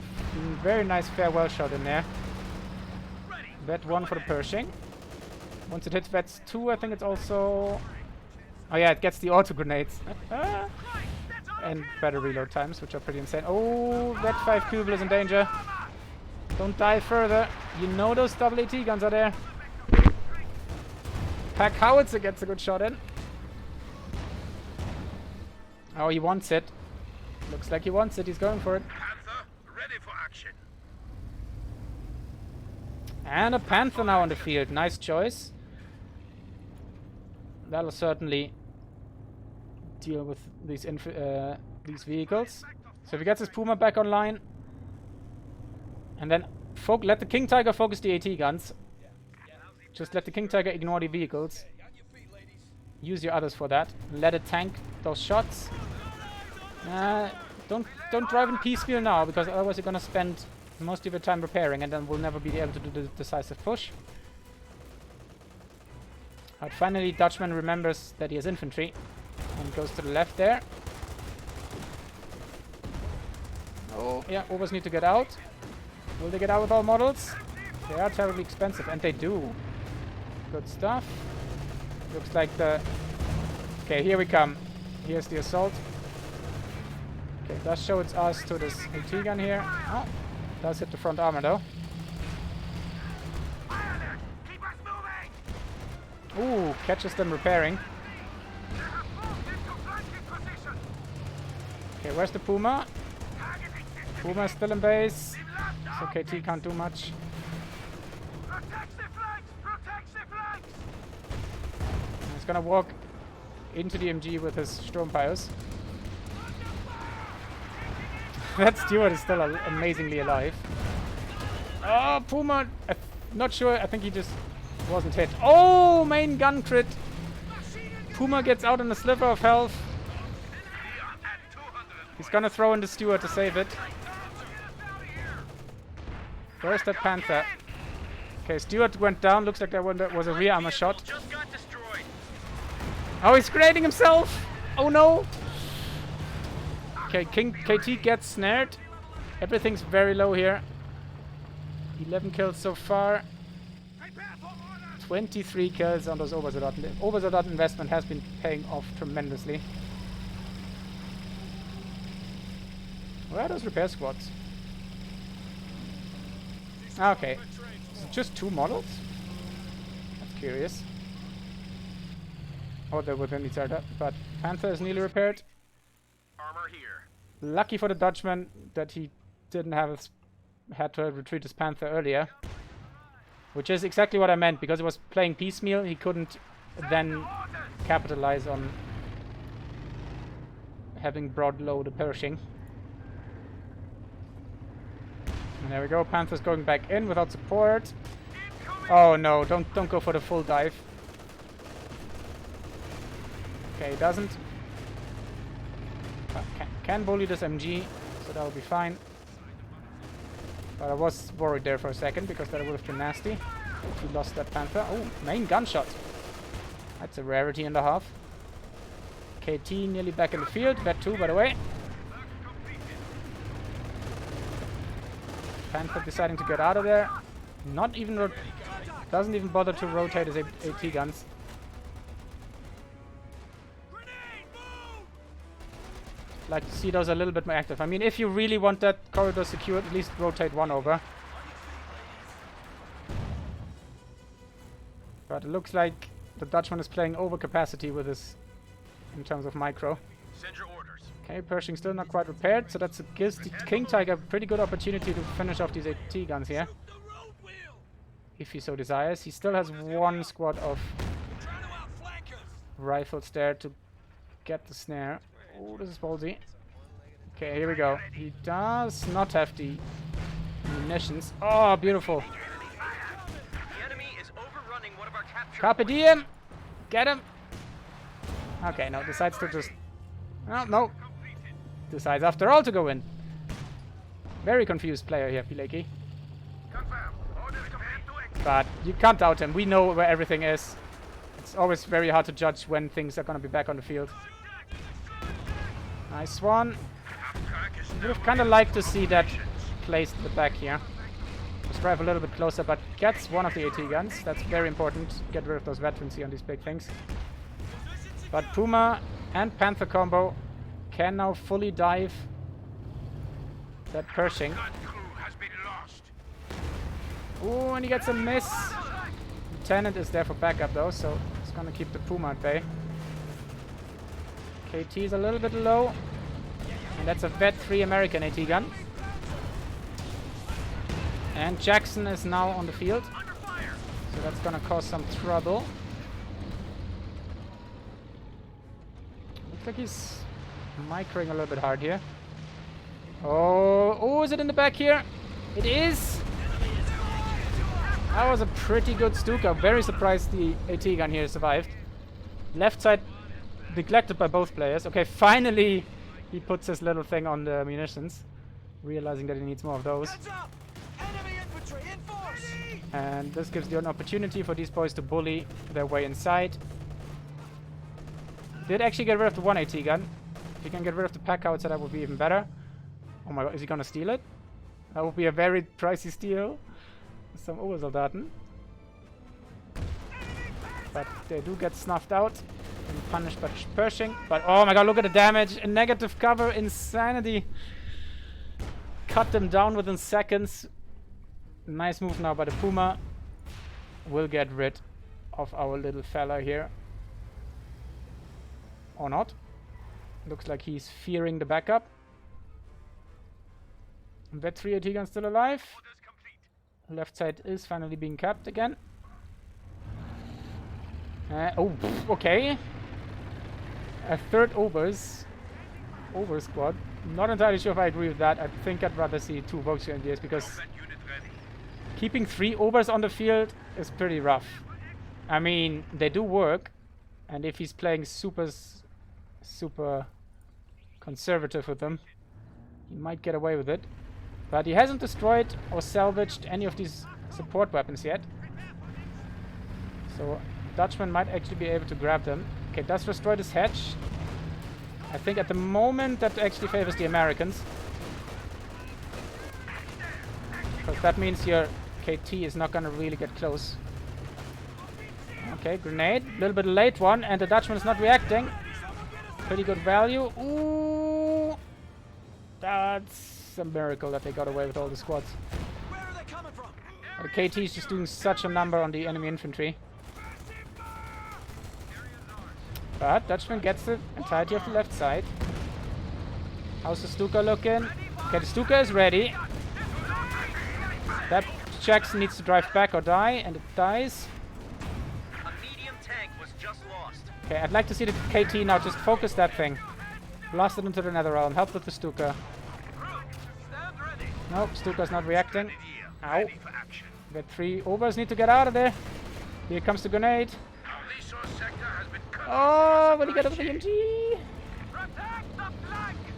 very nice farewell shot in there. Vet 1 for the Pershing. Once it hits Vets 2, I think it's also... Oh yeah, it gets the auto grenades. And better reload times, which are pretty insane. Oh, Vet 5 Kubel is in danger. Don't die further. You know those double AT guns are there. Pack Howitzer gets a good shot in. Oh, he wants it. Looks like he wants it. He's going for it. Panther, ready for action. And a Panther now on the field. Nice choice. That'll certainly deal with these vehicles. So if he gets his Puma back online, and then let the King Tiger focus the AT guns. Just let the King Tiger ignore the vehicles. Use your others for that. Let it tank those shots. Don't drive in piecemeal now, because otherwise you're gonna spend most of your time repairing, and then we'll never be able to do the decisive push. But finally, Dutchman remembers that he has infantry and goes to the left there. Oh, yeah, Obers need to get out. Will they get out with all models? They are terribly expensive, and they do. Good stuff. Looks like the... Okay, here we come. Here's the assault. Okay, it does show it's us to this AT gun here. Oh, does hit the front armor though. Ooh, catches them repairing. Okay, where's the Puma? Puma's still in base. So KT can't do much. He's gonna walk into the MG with his Sturmpires. That Stewart is still amazingly alive. Oh, Puma! I'm not sure. I think he just wasn't hit. Oh, main gun crit! Puma gets out on a sliver of health. He's gonna throw in the Stewart to save it. Where's that Panther? Okay, Stewart went down. Looks like that was a rear armor shot. Oh, he's grenading himself! Oh no! Okay, KT gets snared. Everything's very low here. 11 kills so far. 23 kills on those Obersoldaten. The Obersoldaten investment has been paying off tremendously. Where are those repair squads? Okay. Just 2 models? That's curious. Oh, they're within each other. But Panther is nearly repaired. Armor here. Lucky for the Dutchman that he didn't had to retreat his Panther earlier. Which is exactly what I meant, because he was playing piecemeal, he couldn't then capitalize on having brought low the Pershing. And there we go, Panther's going back in without support. Oh no, don't go for the full dive. Okay, he doesn't. Can bully this MG, so that'll be fine. But I was worried there for a second, because that would have been nasty if we lost that Panther. Oh, main gunshot. That's a rarity and a half. KT nearly back in the field. Vet 2, by the way. Panther deciding to get out of there. Doesn't even bother to rotate his AT guns. Like to see those a little bit more active. I mean, if you really want that corridor secured, at least rotate 1 over. But it looks like the Dutchman is playing over capacity with his in terms of micro. Send your orders. Okay, Pershing still not quite repaired, so that gives the King Tiger a pretty good opportunity to finish off these AT guns here. If he so desires. He still has one squad of rifles there to get the snare. Oh, this is ballsy. Okay, here we go. He does not have the munitions. Oh, beautiful. The enemy is overrunning one of our captured Carpe diem! Get him! Okay, no, decides to just... Oh, no. Decides after all to go in. Very confused player here, Pileki. But you can't doubt him. We know where everything is. It's always very hard to judge when things are going to be back on the field. Nice one. Would have kind of liked to see that placed at the back here. Let's drive a little bit closer, but gets one of the AT guns. That's very important. Get rid of those veterans here on these big things. But Puma and Panther combo can now fully dive that Pershing. Oh, and he gets a miss. Lieutenant is there for backup though, so it's gonna keep the Puma at bay. KT is a little bit low. And that's a Vet 3 American AT gun. And Jackson is now on the field. So that's gonna cause some trouble. Looks like he's microing a little bit hard here. Oh, is it in the back here? It is! That was a pretty good Stuka. Very surprised the AT gun here survived. Left side neglected by both players. Okay, finally he puts his little thing on the munitions, realizing that he needs more of those. And this gives you an opportunity for these boys to bully their way inside. Did actually get rid of the one AT gun. If he can get rid of the pack outside, that would be even better. Oh my god, is he gonna steal it? That would be a very pricey steal. Some Obersoldaten. But they do get snuffed out and punished by Pershing. But oh my god, look at the damage. A negative cover, insanity. Cut them down within seconds. Nice move now by the Puma. We'll get rid of our little fella here. Or not. Looks like he's fearing the backup. Vet 3 AT gun still alive. Left side is finally being capped again. Okay. A third Ober squad. Not entirely sure if I agree with that. I think I'd rather see 2 Volksgrenadiers because keeping 3 Obers on the field is pretty rough. I mean, they do work, and if he's playing super conservative with them, he might get away with it. But he hasn't destroyed or salvaged any of these support weapons yet. So Dutchman might actually be able to grab them. Okay, does destroy this hatch. I think at the moment that actually favors the Americans. Because that means your KT is not going to really get close. Okay, grenade. A little bit late one, and the Dutchman is not reacting. Pretty good value. Ooh! That's a miracle that they got away with all the squads. Where are they coming from? The KT is just doing such a number on the enemy infantry. But Dutchman gets the entirety of the left side. How's the Stuka looking? Okay, the Stuka is ready. That Jackson needs to drive back or die, and it dies. A medium tank was just lost. Okay, I'd like to see the KT now just focus that thing. Blast it into the nether realm. Help with the Stuka. Nope, Stuka's not reacting. Ow. The 3 Obers need to get out of there. Here comes the grenade. Oh, will he get a BMG?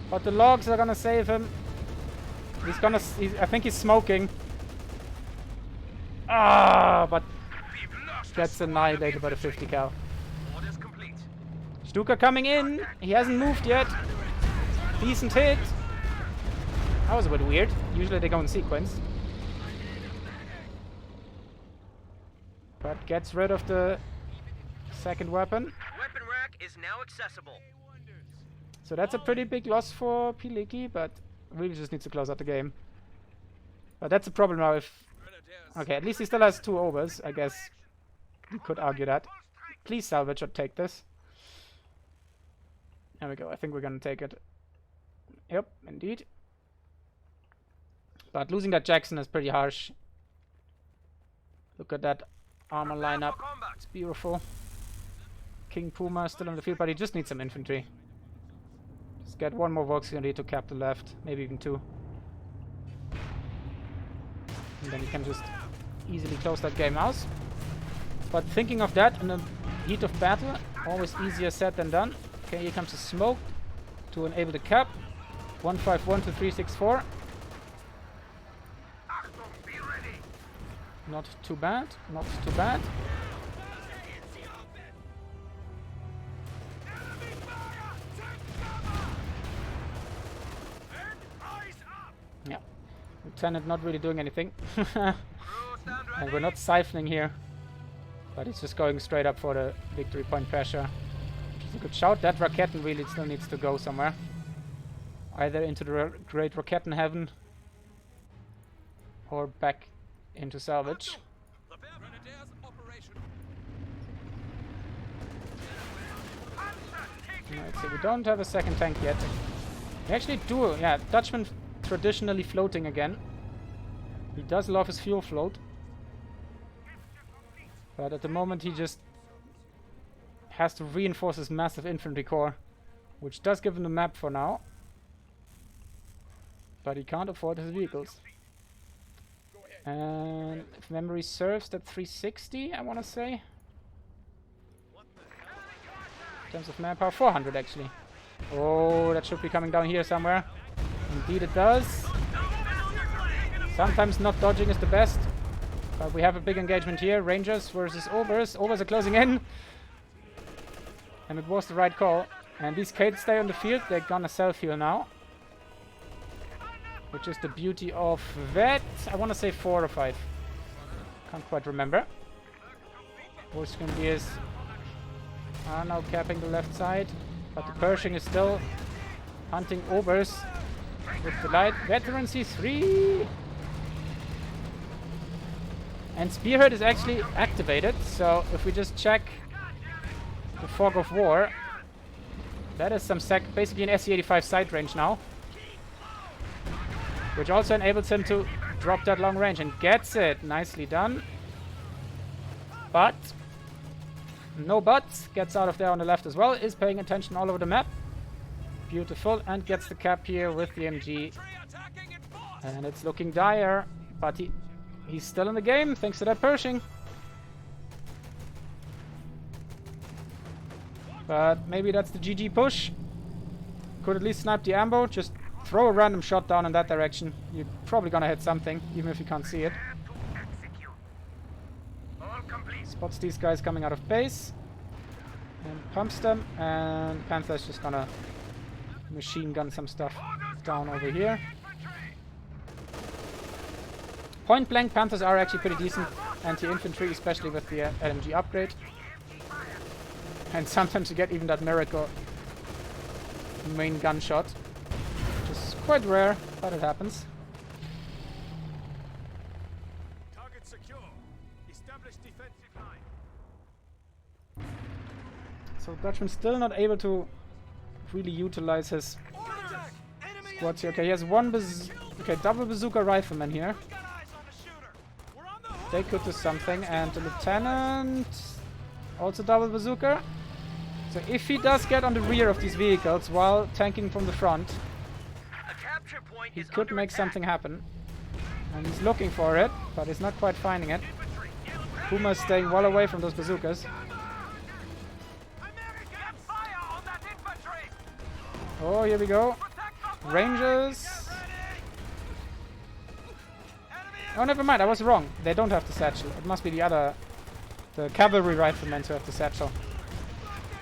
But the logs are gonna save him. I think he's smoking. Ah, but gets annihilated by the 50 cal. Stuka coming in. He hasn't moved yet. Decent hit. That was a bit weird. Usually they go in sequence. But gets rid of the second weapon. Weapon rack is now accessible. So that's a pretty big loss for Pileki, but really just needs to close out the game. But that's a problem now if... Okay, at least he still has 2 overs, I guess. You could argue that. Please salvage or take this. There we go. I think we're gonna take it. Yep, indeed. But losing that Jackson is pretty harsh. Look at that armor lineup. It's beautiful. King Puma still in the field, but he just needs some infantry. Just get one more Volkskrieger to cap the left, maybe even two. And then you can just easily close that game out. But thinking of that in the heat of battle, always easier said than done. Okay, here comes the smoke to enable the cap. 151 to 364. Not too bad, not too bad. Yeah, Lieutenant not really doing anything. And we're not siphoning here. But he's just going straight up for the victory point pressure. Which is a good shout. That Raketen really still needs to go somewhere. Either into the Great Raketen Heaven or back into salvage. Let's see, we don't have a second tank yet. We actually do, yeah, Dutchman traditionally floating again. He does love his fuel float. But at the moment he just has to reinforce his massive infantry corps, which does give him the map for now. But he can't afford his vehicles. And if memory serves, that 360, I want to say. In terms of manpower, 400 actually. Oh, that should be coming down here somewhere. Indeed it does. Sometimes not dodging is the best. But we have a big engagement here. Rangers versus Obers. Obers are closing in. And it was the right call. And these Kates stay on the field. They're gonna self-heal now. Which is the beauty of that. I want to say 4 or 5. Can't quite remember. Volkskrieger are now capping the left side. But the Pershing is still hunting Obers with the light. Veteran C3! And Spearhead is actually activated. So if we just check the Fog of War, that is some basically an SE-85 side range now. Which also enables him to drop that long range and gets it. Nicely done. But no buts. Gets out of there on the left as well. Is paying attention all over the map. Beautiful. And gets the cap here with the MG. And it's looking dire. But he's still in the game thanks to that Pershing. But maybe that's the GG push. Could at least snipe the ambo. Just throw a random shot down in that direction. You're probably gonna hit something, even if you can't see it. Spots these guys coming out of base. And pumps them. And Panther's just gonna machine gun some stuff down over here. Point blank, Panthers are actually pretty decent anti-infantry, especially with the LMG upgrade. And sometimes you get even that miracle main gunshot. Which is quite rare, but it happens. Target secure. Establish defensive line. So Dutchman still not able to really utilize his squads here. Okay, he has one double bazooka rifleman here. They could do something, and the lieutenant also double bazooka. So if he does get on the rear of these vehicles while tanking from the front, he could make something happen. And he's looking for it, but he's not quite finding it. Puma's staying well away from those bazookas. Oh, here we go. Rangers. Oh, never mind. I was wrong. They don't have the satchel. It must be the cavalry riflemen who have the satchel.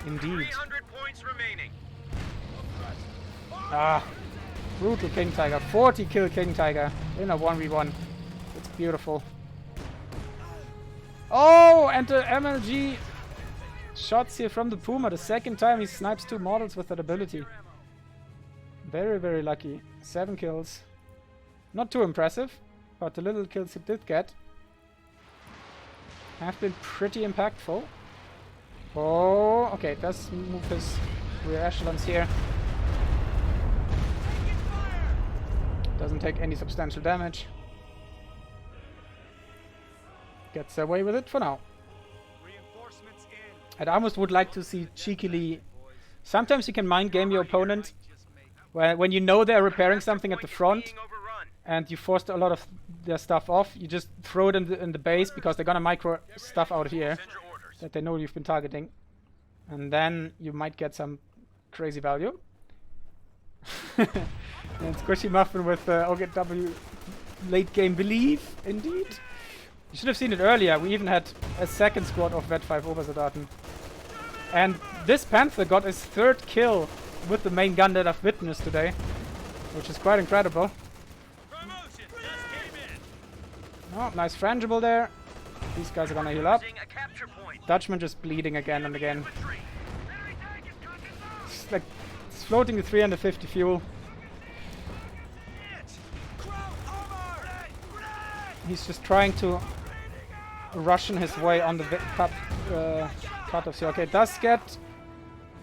Indeed. 300 points remaining. Ah, brutal King Tiger. 40 kill King Tiger in a 1v1. It's beautiful. Oh, and the MLG shots here from the Puma. The second time he snipes 2 models with that ability. Very, very lucky. 7 kills. Not too impressive, but the little kills he did get have been pretty impactful. Oh, okay, it does move his rear echelons here. Doesn't take any substantial damage. Gets away with it for now. I'd almost would like to see cheekily... Sometimes you can mind game your opponent when you know they're repairing something at the front and you forced a lot of their stuff off, you just throw it in the base because they're gonna micro stuff out here that they know you've been targeting. And then you might get some crazy value. And Squishy Muffin with OGW late game belief, indeed. You should have seen it earlier. We even had a second squad of Vet 5 Obersoldaten. And this Panther got his third kill with the main gun that I've witnessed today, which is quite incredible. Oh, nice frangible there. These guys are gonna heal up. Dutchman just bleeding again and again. It's like it's floating to 350 fuel. He's just trying to Russian his way on the cut-offs here. Okay, does get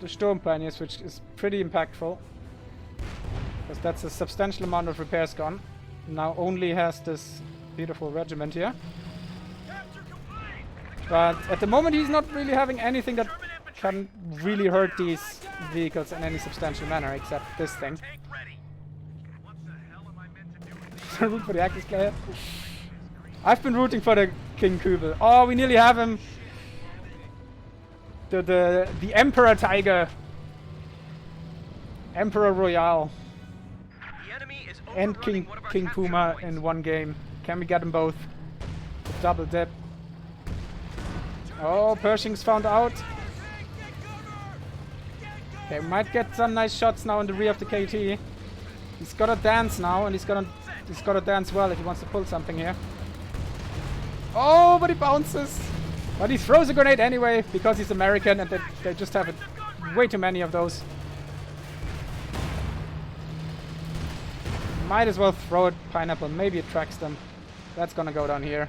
the Sturm Pioneers, which is pretty impactful. Because that's a substantial amount of repairs gone. Now only has this beautiful regiment here. But at the moment he's not really having anything that can really hurt these vehicles in any substantial manner, except this thing. Root for the Axis player. I've been rooting for the King Kübel. Oh, we nearly have him. The Emperor Tiger. Emperor Royale. And King Puma in one game. Can we get them both? Double dip. Oh, Pershing's found out. Okay, might get some nice shots now in the rear of the KT. He's gotta dance now, and he's gotta dance well if he wants to pull something here. Oh, but he bounces. But he throws a grenade anyway, because he's American and they just have way too many of those. Might as well throw it pineapple, maybe it tracks them. That's gonna go down here.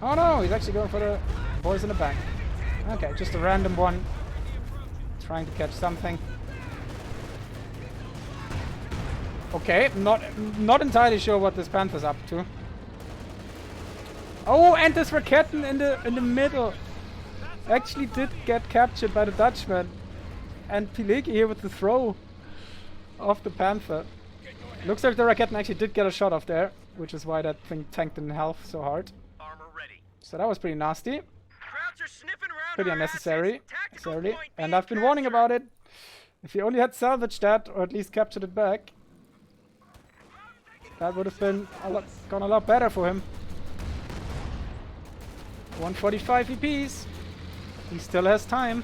Oh no, he's actually going for the boys in the back. Okay, just a random one. Trying to catch something. Okay, not entirely sure what this Panther's up to. Oh, and this Raketten in the middle actually did get captured by the Dutchman. And Pilecki here with the throw of the Panther. Looks like the Raketten actually did get a shot off there, which is why that thing tanked in health so hard. So that was pretty nasty. Pretty unnecessary. Sorry. And I've been warning about it. If he only had salvaged that, or at least captured it back, that would have been gone a lot better for him. 145 EPs. He still has time.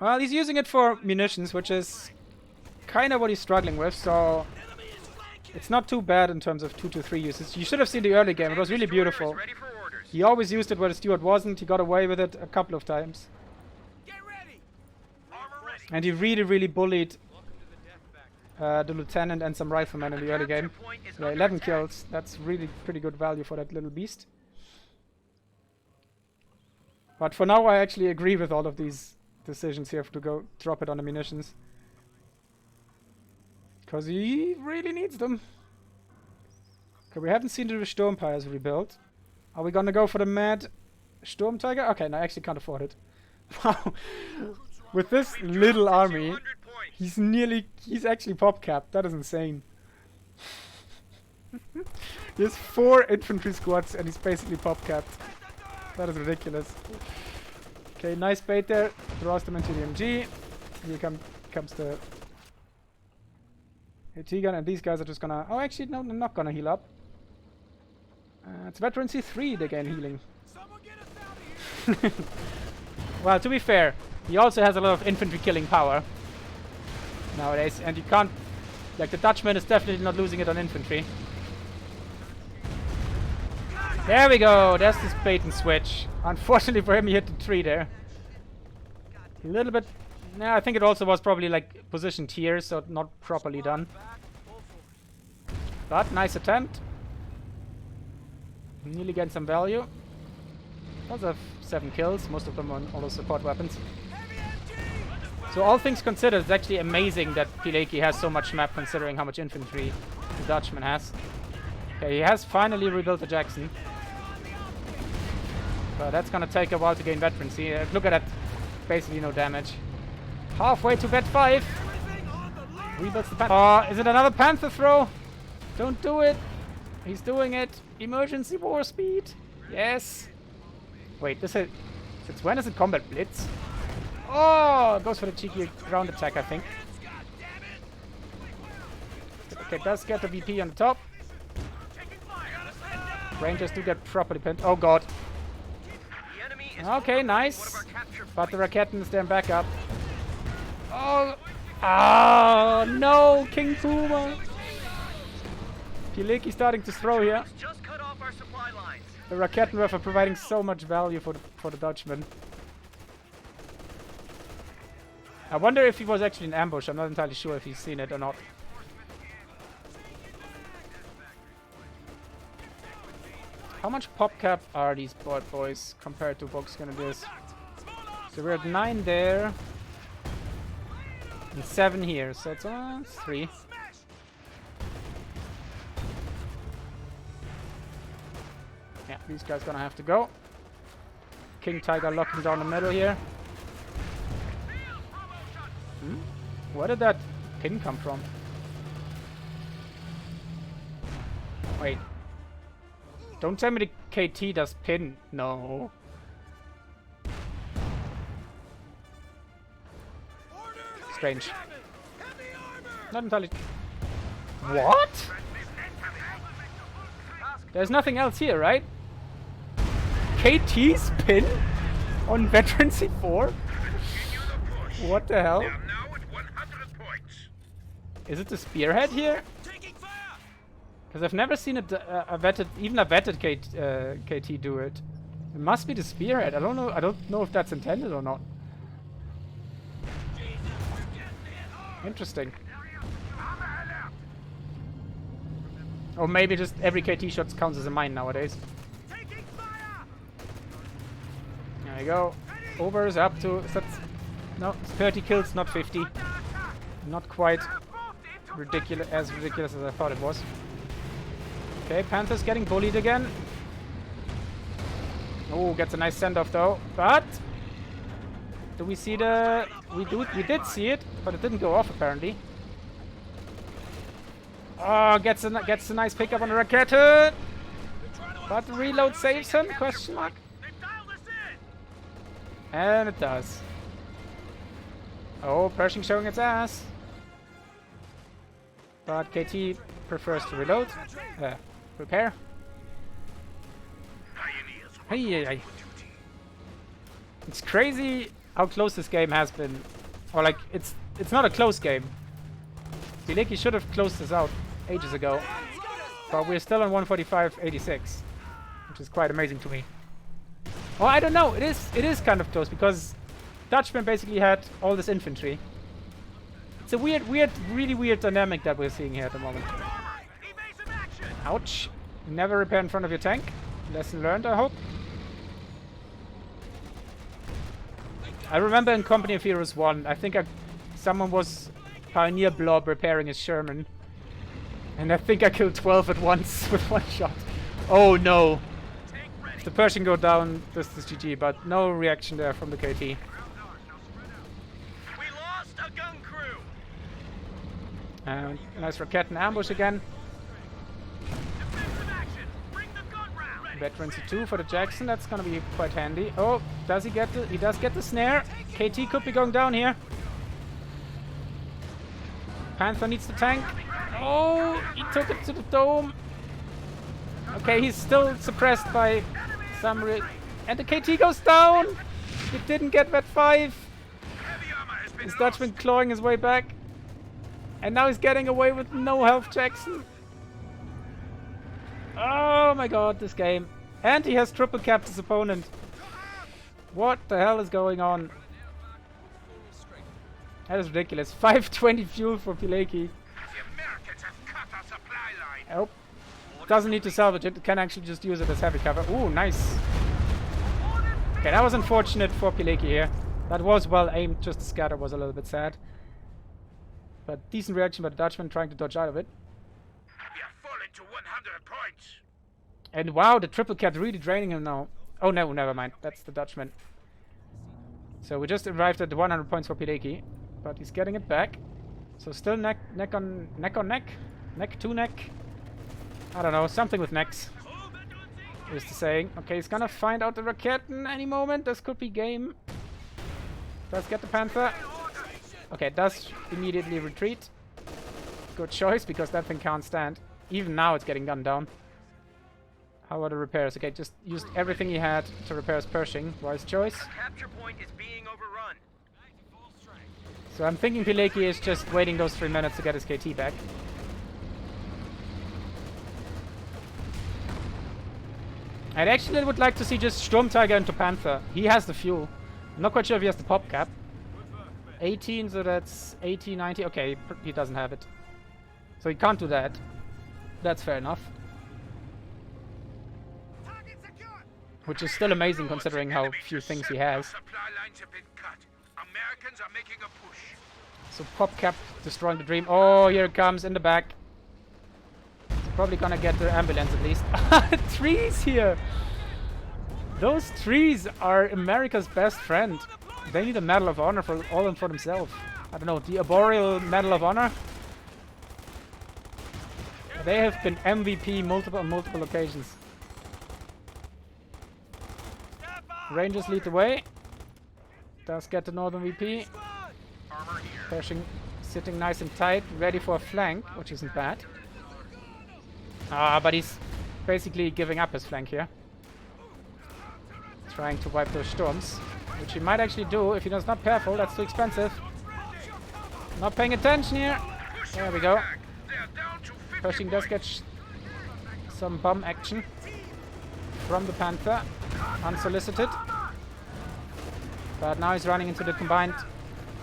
Well, he's using it for munitions, which is kind of what he's struggling with, so it's not too bad in terms of 2 to 3 uses. You should have seen the early game, it was really beautiful. He always used it where the Steward wasn't, he got away with it a couple of times. And he really bullied the Lieutenant and some Riflemen in the early game. So 11 kills, that's really pretty good value for that little beast. But for now I actually agree with all of these decisions here to go drop it on the munitions. Because he really needs them. Okay, we haven't seen the Sturmpires rebuilt. Are we gonna go for the mad Sturm Tiger? Okay, no, I actually can't afford it. Wow. With this little army, he's actually pop capped. That is insane. He has 4 infantry squads and he's basically pop capped. That is ridiculous. Okay, nice bait there. Throws them into the MG. Here comes the AT gun, and these guys are just gonna... Oh, actually, no, they're not gonna heal up. It's Veteran C3 they gain healing. Well, to be fair, he also has a lot of infantry killing power nowadays, and you can't... Like, the Dutchman is definitely not losing it on infantry. There we go, there's this bait and switch. Unfortunately for him, he hit the tree there. A little bit Yeah, I think it also was probably like positioned here, so not properly done. But nice attempt. Nearly getting some value. Also have 7 kills, most of them on all those support weapons. So all things considered, it's actually amazing that Pilecki has so much map considering how much infantry the Dutchman has. Okay, he has finally rebuilt the Jackson. But that's gonna take a while to gain veterancy. Look at that. Basically no damage. Halfway to vet 5. Rebuilds the Panther. Oh, is it another Panther throw? Don't do it. He's doing it. Emergency war speed. Yes. Wait, this is... Since when is it combat blitz? Oh, goes for the cheeky ground attack, I think. Okay, does get the VP on the top. Rangers do get properly pinned. Oh god. Okay, nice. But the Raketten is there back up. Oh, ah, no, King Puma. Pilecki starting to throw here. Just cut off our supply lines. The Rakettenwerfer providing so much value for the Dutchman. I wonder if he was actually in ambush. I'm not entirely sure if he's seen it or not. How much pop cap are these boys compared to Vox Grenadiers? So we're at 9 there. And 7 here, so it's 3. Yeah, these guys gonna have to go. King Tiger locking down the middle here. Where did that pin come from? Wait. Don't tell me the KT does pin. No. Strange. Not entirely... What? There's nothing else here, right? KT's pin? On Veterancy 4? What the hell? Is it the spearhead here? Because I've never seen a vetted, even a vetted KT do it. It must be the spearhead. I don't know. I don't know if that's intended or not. Interesting. Or maybe just every KT shot counts as a mine nowadays. There you go. Over is up to... No, 30 kills, not 50. Not quite ridiculous as I thought it was. Okay, Panther's getting bullied again. Oh, gets a nice send-off though. But do we see the... We did see it, but it didn't go off apparently. Oh, gets a nice pickup on the Rakette. But the reload saves him? Question mark. And it does. Oh, Pershing showing its ass. But KT prefers to reload. Repair. Hey. It's crazy how close this game has been. Or like, it's not a close game. Pilecki should have closed this out ages ago. But we're still on 145.86. Which is quite amazing to me. Well, I don't know. It is kind of close because Dutchman basically had all this infantry. It's a really weird dynamic that we're seeing here at the moment. Ouch. Never repair in front of your tank. Lesson learned, I hope. I remember in Company of Heroes 1, I think someone was Pioneer Blob repairing his Sherman. And I think I killed 12 at once with one shot. Oh no. If the Pershing go down, this is GG, but no reaction there from the KT. We lost a gun crew. And nice Raketten ambush again. Veterancy 2 for the Jackson, that's gonna be quite handy. Oh, does he get the... He does get the snare. KT could be going down here. Panther needs the tank. Oh, he took it to the dome. Okay, he's still suppressed by some... And the KT goes down! It didn't get Vet 5. Is Dutchman clawing his way back? And now he's getting away with no health, Jackson. Oh my god, this game. And he has triple capped his opponent. What the hell is going on? That is ridiculous. 520 fuel for Pilecki. The Americans have cut our supply line. Oh. Doesn't need to salvage it. Can actually just use it as heavy cover. Ooh, nice. Okay, that was unfortunate for Pilecki here. That was well aimed. Just the scatter was a little bit sad. But decent reaction by the Dutchman trying to dodge out of it. We have fallen to 100 points. And wow, the triple cat really draining him now. Oh no, never mind. That's the Dutchman. So we just arrived at the 100 points for Pilecki. But he's getting it back. So still neck on neck. Neck to neck. I don't know, something with necks. Is the saying. Okay, he's gonna find out the Raketen any moment. This could be game. Does get the Panther. Okay, does immediately retreat. Good choice, because that thing can't stand. Even now it's getting gunned down. How are the repairs? Okay, just used everything he had to repair his Pershing. Wise choice. Capture point is being overrun. So I'm thinking Pilecki is just waiting those 3 minutes to get his KT back. I'd actually would like to see just Sturm Tiger into Panther. He has the fuel. I'm not quite sure if he has the pop cap. 18, so that's 80, 90. Okay, he doesn't have it. So he can't do that. That's fair enough. Which is still amazing considering how few things he has. Supply lines have been cut. Americans are making a push. So pop cap destroying the dream. Oh, here it comes in the back. Probably gonna get the ambulance at least. Trees here! Those trees are America's best friend. They need a Medal of Honor for all and for themselves. I don't know, the Arboreal Medal of Honor? They have been MVP on multiple occasions. Rangers lead the way. Does get the Northern VP. Pershing sitting nice and tight, ready for a flank, which isn't bad. Ah, but he's basically giving up his flank here. Trying to wipe those storms, which he might actually do if he does not careful. That's too expensive. Not paying attention here. There we go. Pershing does get some bomb action from the Panther, unsolicited. But now he's running into the combined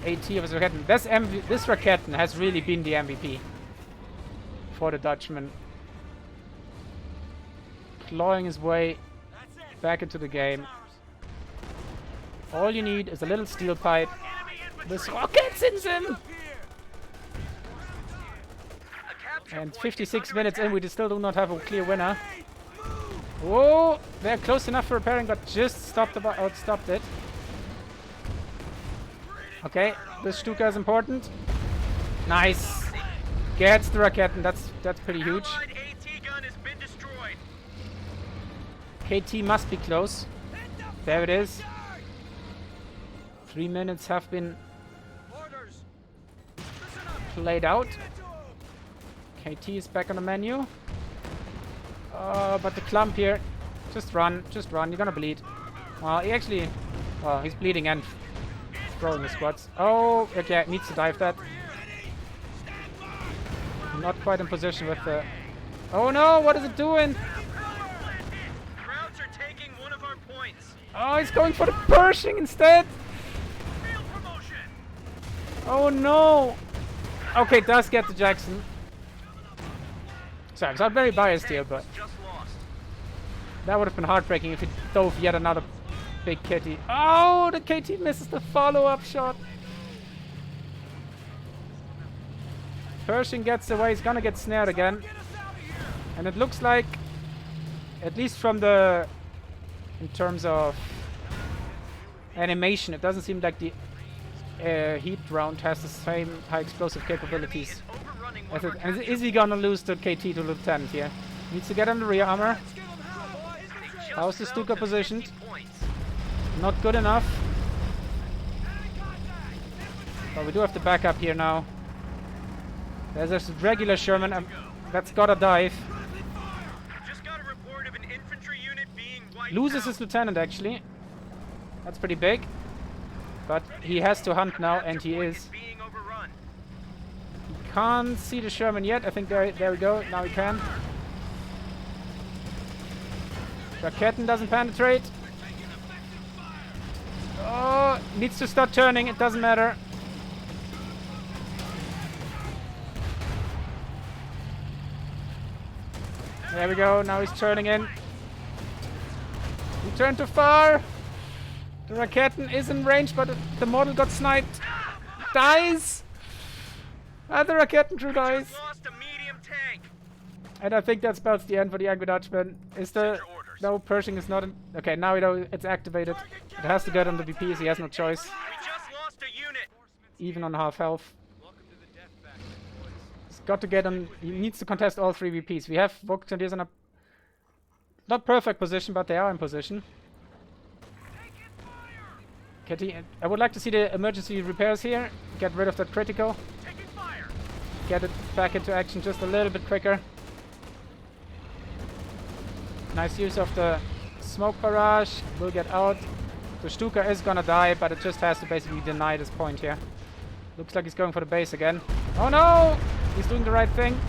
AT of his Raketen. This Raketen has really been the MVP for the Dutchman. Clawing his way back into the game. All you need is a little steel pipe. This rocket sends him! And 56 minutes in, we still do not have a clear winner. Whoa! They're close enough for repairing, but just stopped it. Okay, this Stuka is important. Nice! Gets the Raketen, that's pretty huge. KT must be close. There it is. 3 minutes have been played out. KT is back on the menu. But the clump here. Just run. You're gonna bleed. Well, he actually... Well, he's bleeding and throwing the squads. Oh, okay, needs to dive that. Not quite in position with the... Oh no, what is it doing? Oh, he's going for the Pershing instead! Oh no! Okay, does get the Jackson. Sorry, I'm not very biased here, but... That would have been heartbreaking if he dove yet another big kitty. Oh, the KT misses the follow-up shot! Pershing gets away, he's gonna get snared again. And it looks like, at least from the... In terms of animation, it doesn't seem like the heat round has the same high explosive capabilities. And is he gonna lose the KT to Lieutenant here? Needs to get on the rear armor. How's the Stuka positioned? Not good enough. But we do have the backup here now. There's a regular Sherman that's gotta dive. Loses his lieutenant, actually. That's pretty big. But he has to hunt now, and he is. He can't see the Sherman yet. I think there we go. Now he can. Raketen doesn't penetrate. Oh, needs to start turning. It doesn't matter. There we go. Now he's turning in. He turned too far. The Raketen is in range, but the model got sniped. Dies. And the Raketen crew dies. Lost a medium tank. And I think that spells the end for the Angry Dutchman. Is the... No, Pershing is not in... Okay, now we know it's activated. It has to get on the VPs. He has no choice. We just lost a unit. Even on half health. He's got to get on... He needs to contest all 3 VPs. We have Volksgrenadiers in a... Not perfect position, but they are in position. I would like to see the emergency repairs here. Get rid of that critical. Get it back into action just a little bit quicker. Nice use of the smoke barrage. We'll get out. The Stuka is gonna die, but it just has to basically deny this point here. Looks like he's going for the base again. Oh no! He's doing the right thing.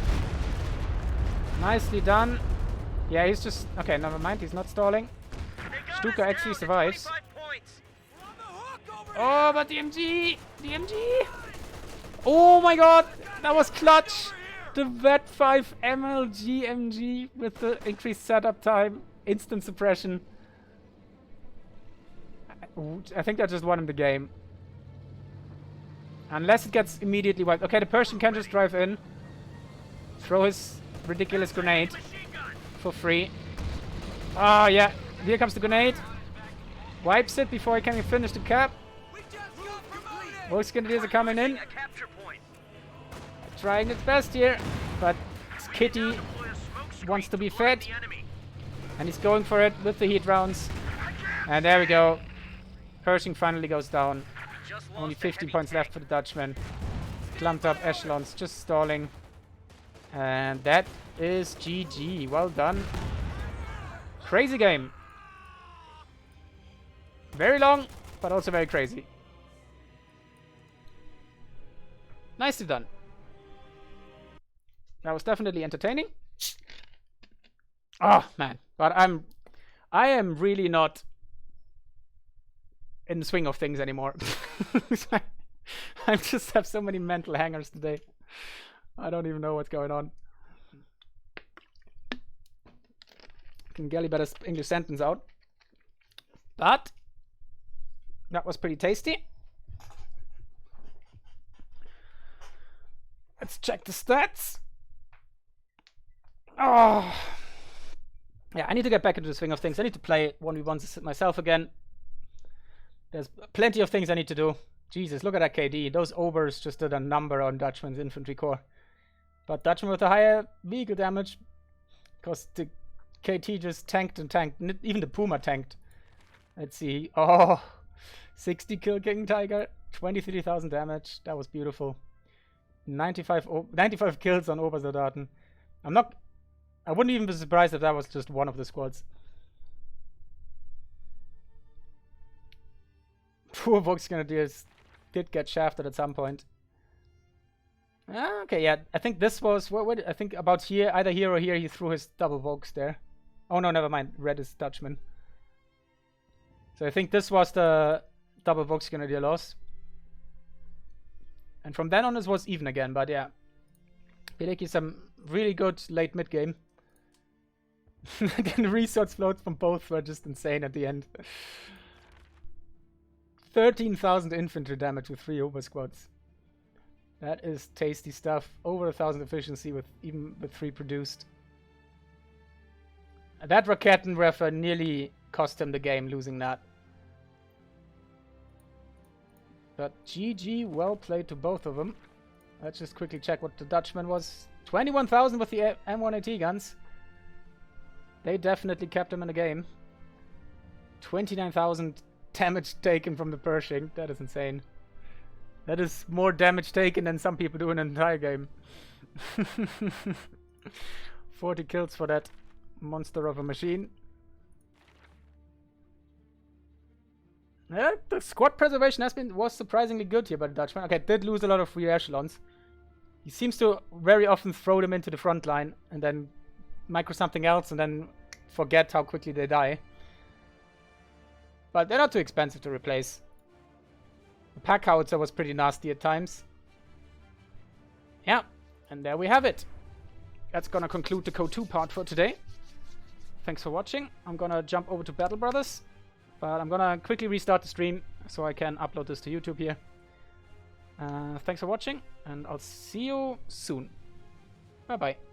Nicely done. Yeah, he's just... Okay, never mind. He's not stalling. Stuka actually survives. Oh, but the MG! The MG! Oh my god! That was clutch! The VET5 MLG MG with the increased setup time. Instant suppression. I think that just won him the game. Unless it gets immediately wiped. Okay, the Persian can just drive in. Throw his ridiculous grenade. For free. Ah, yeah. Here comes the grenade. Wipes it before he can finish the cap. Volksgrenadiers are coming in. Trying its best here. But Kitty wants to be fed. And he's going for it with the heat rounds. And there we go. Pershing finally goes down. Only 15 points left for the Dutchman. Clumped up echelons, just stalling. And that is GG. Well done. Crazy game. Very long, but also very crazy. Nicely done. That was definitely entertaining. Oh man, but I am really not in the swing of things anymore. I just have so many mental hangers today. I don't even know what's going on. Can get a better English sentence out. But that was pretty tasty. Let's check the stats. Oh. Yeah, I need to get back into the swing of things. I need to play 1v1s myself again. There's plenty of things I need to do. Jesus, look at that KD. Those Obers just did a number on Dutchman's infantry corps. But Dutchman with a higher vehicle damage. Because the KT just tanked and tanked. Even the Puma tanked. Let's see. Oh, 60 kill King Tiger. 23,000 damage. That was beautiful. 95 kills on Obersoldaten. I wouldn't even be surprised if that was just one of the squads. Poor Volksgrenadiers did get shafted at some point. Okay, yeah. I think this was... What, I think about here, either here or here, he threw his double Volks there. Oh no, never mind. Red is Dutchman. So I think this was the double Volksgrenadier loss. And from then on it was even again, but yeah. Pileki some really good late mid game. The resource floats from both were just insane at the end. 13,000 infantry damage with 3 over squads. That is tasty stuff. Over 1,000 efficiency with even with 3 produced. That Raketenwerfer nearly cost him the game, losing that. But GG, well played to both of them. Let's just quickly check what the Dutchman was. 21,000 with the M1AT guns. They definitely kept him in the game. 29,000 damage taken from the Pershing. That is insane. That is more damage taken than some people do in an entire game. 40 kills for that monster of a machine. Yeah, the squad preservation was surprisingly good here by the Dutchman. Okay, did lose a lot of free echelons. He seems to very often throw them into the front line and then micro something else and then forget how quickly they die. But they're not too expensive to replace. The pack howitzer was pretty nasty at times. Yeah, and there we have it. that's gonna conclude the Code 2 part for today. Thanks for watching. I'm gonna jump over to Battle Brothers, but I'm gonna quickly restart the stream so I can upload this to YouTube here. Thanks for watching, and I'll see you soon. Bye bye.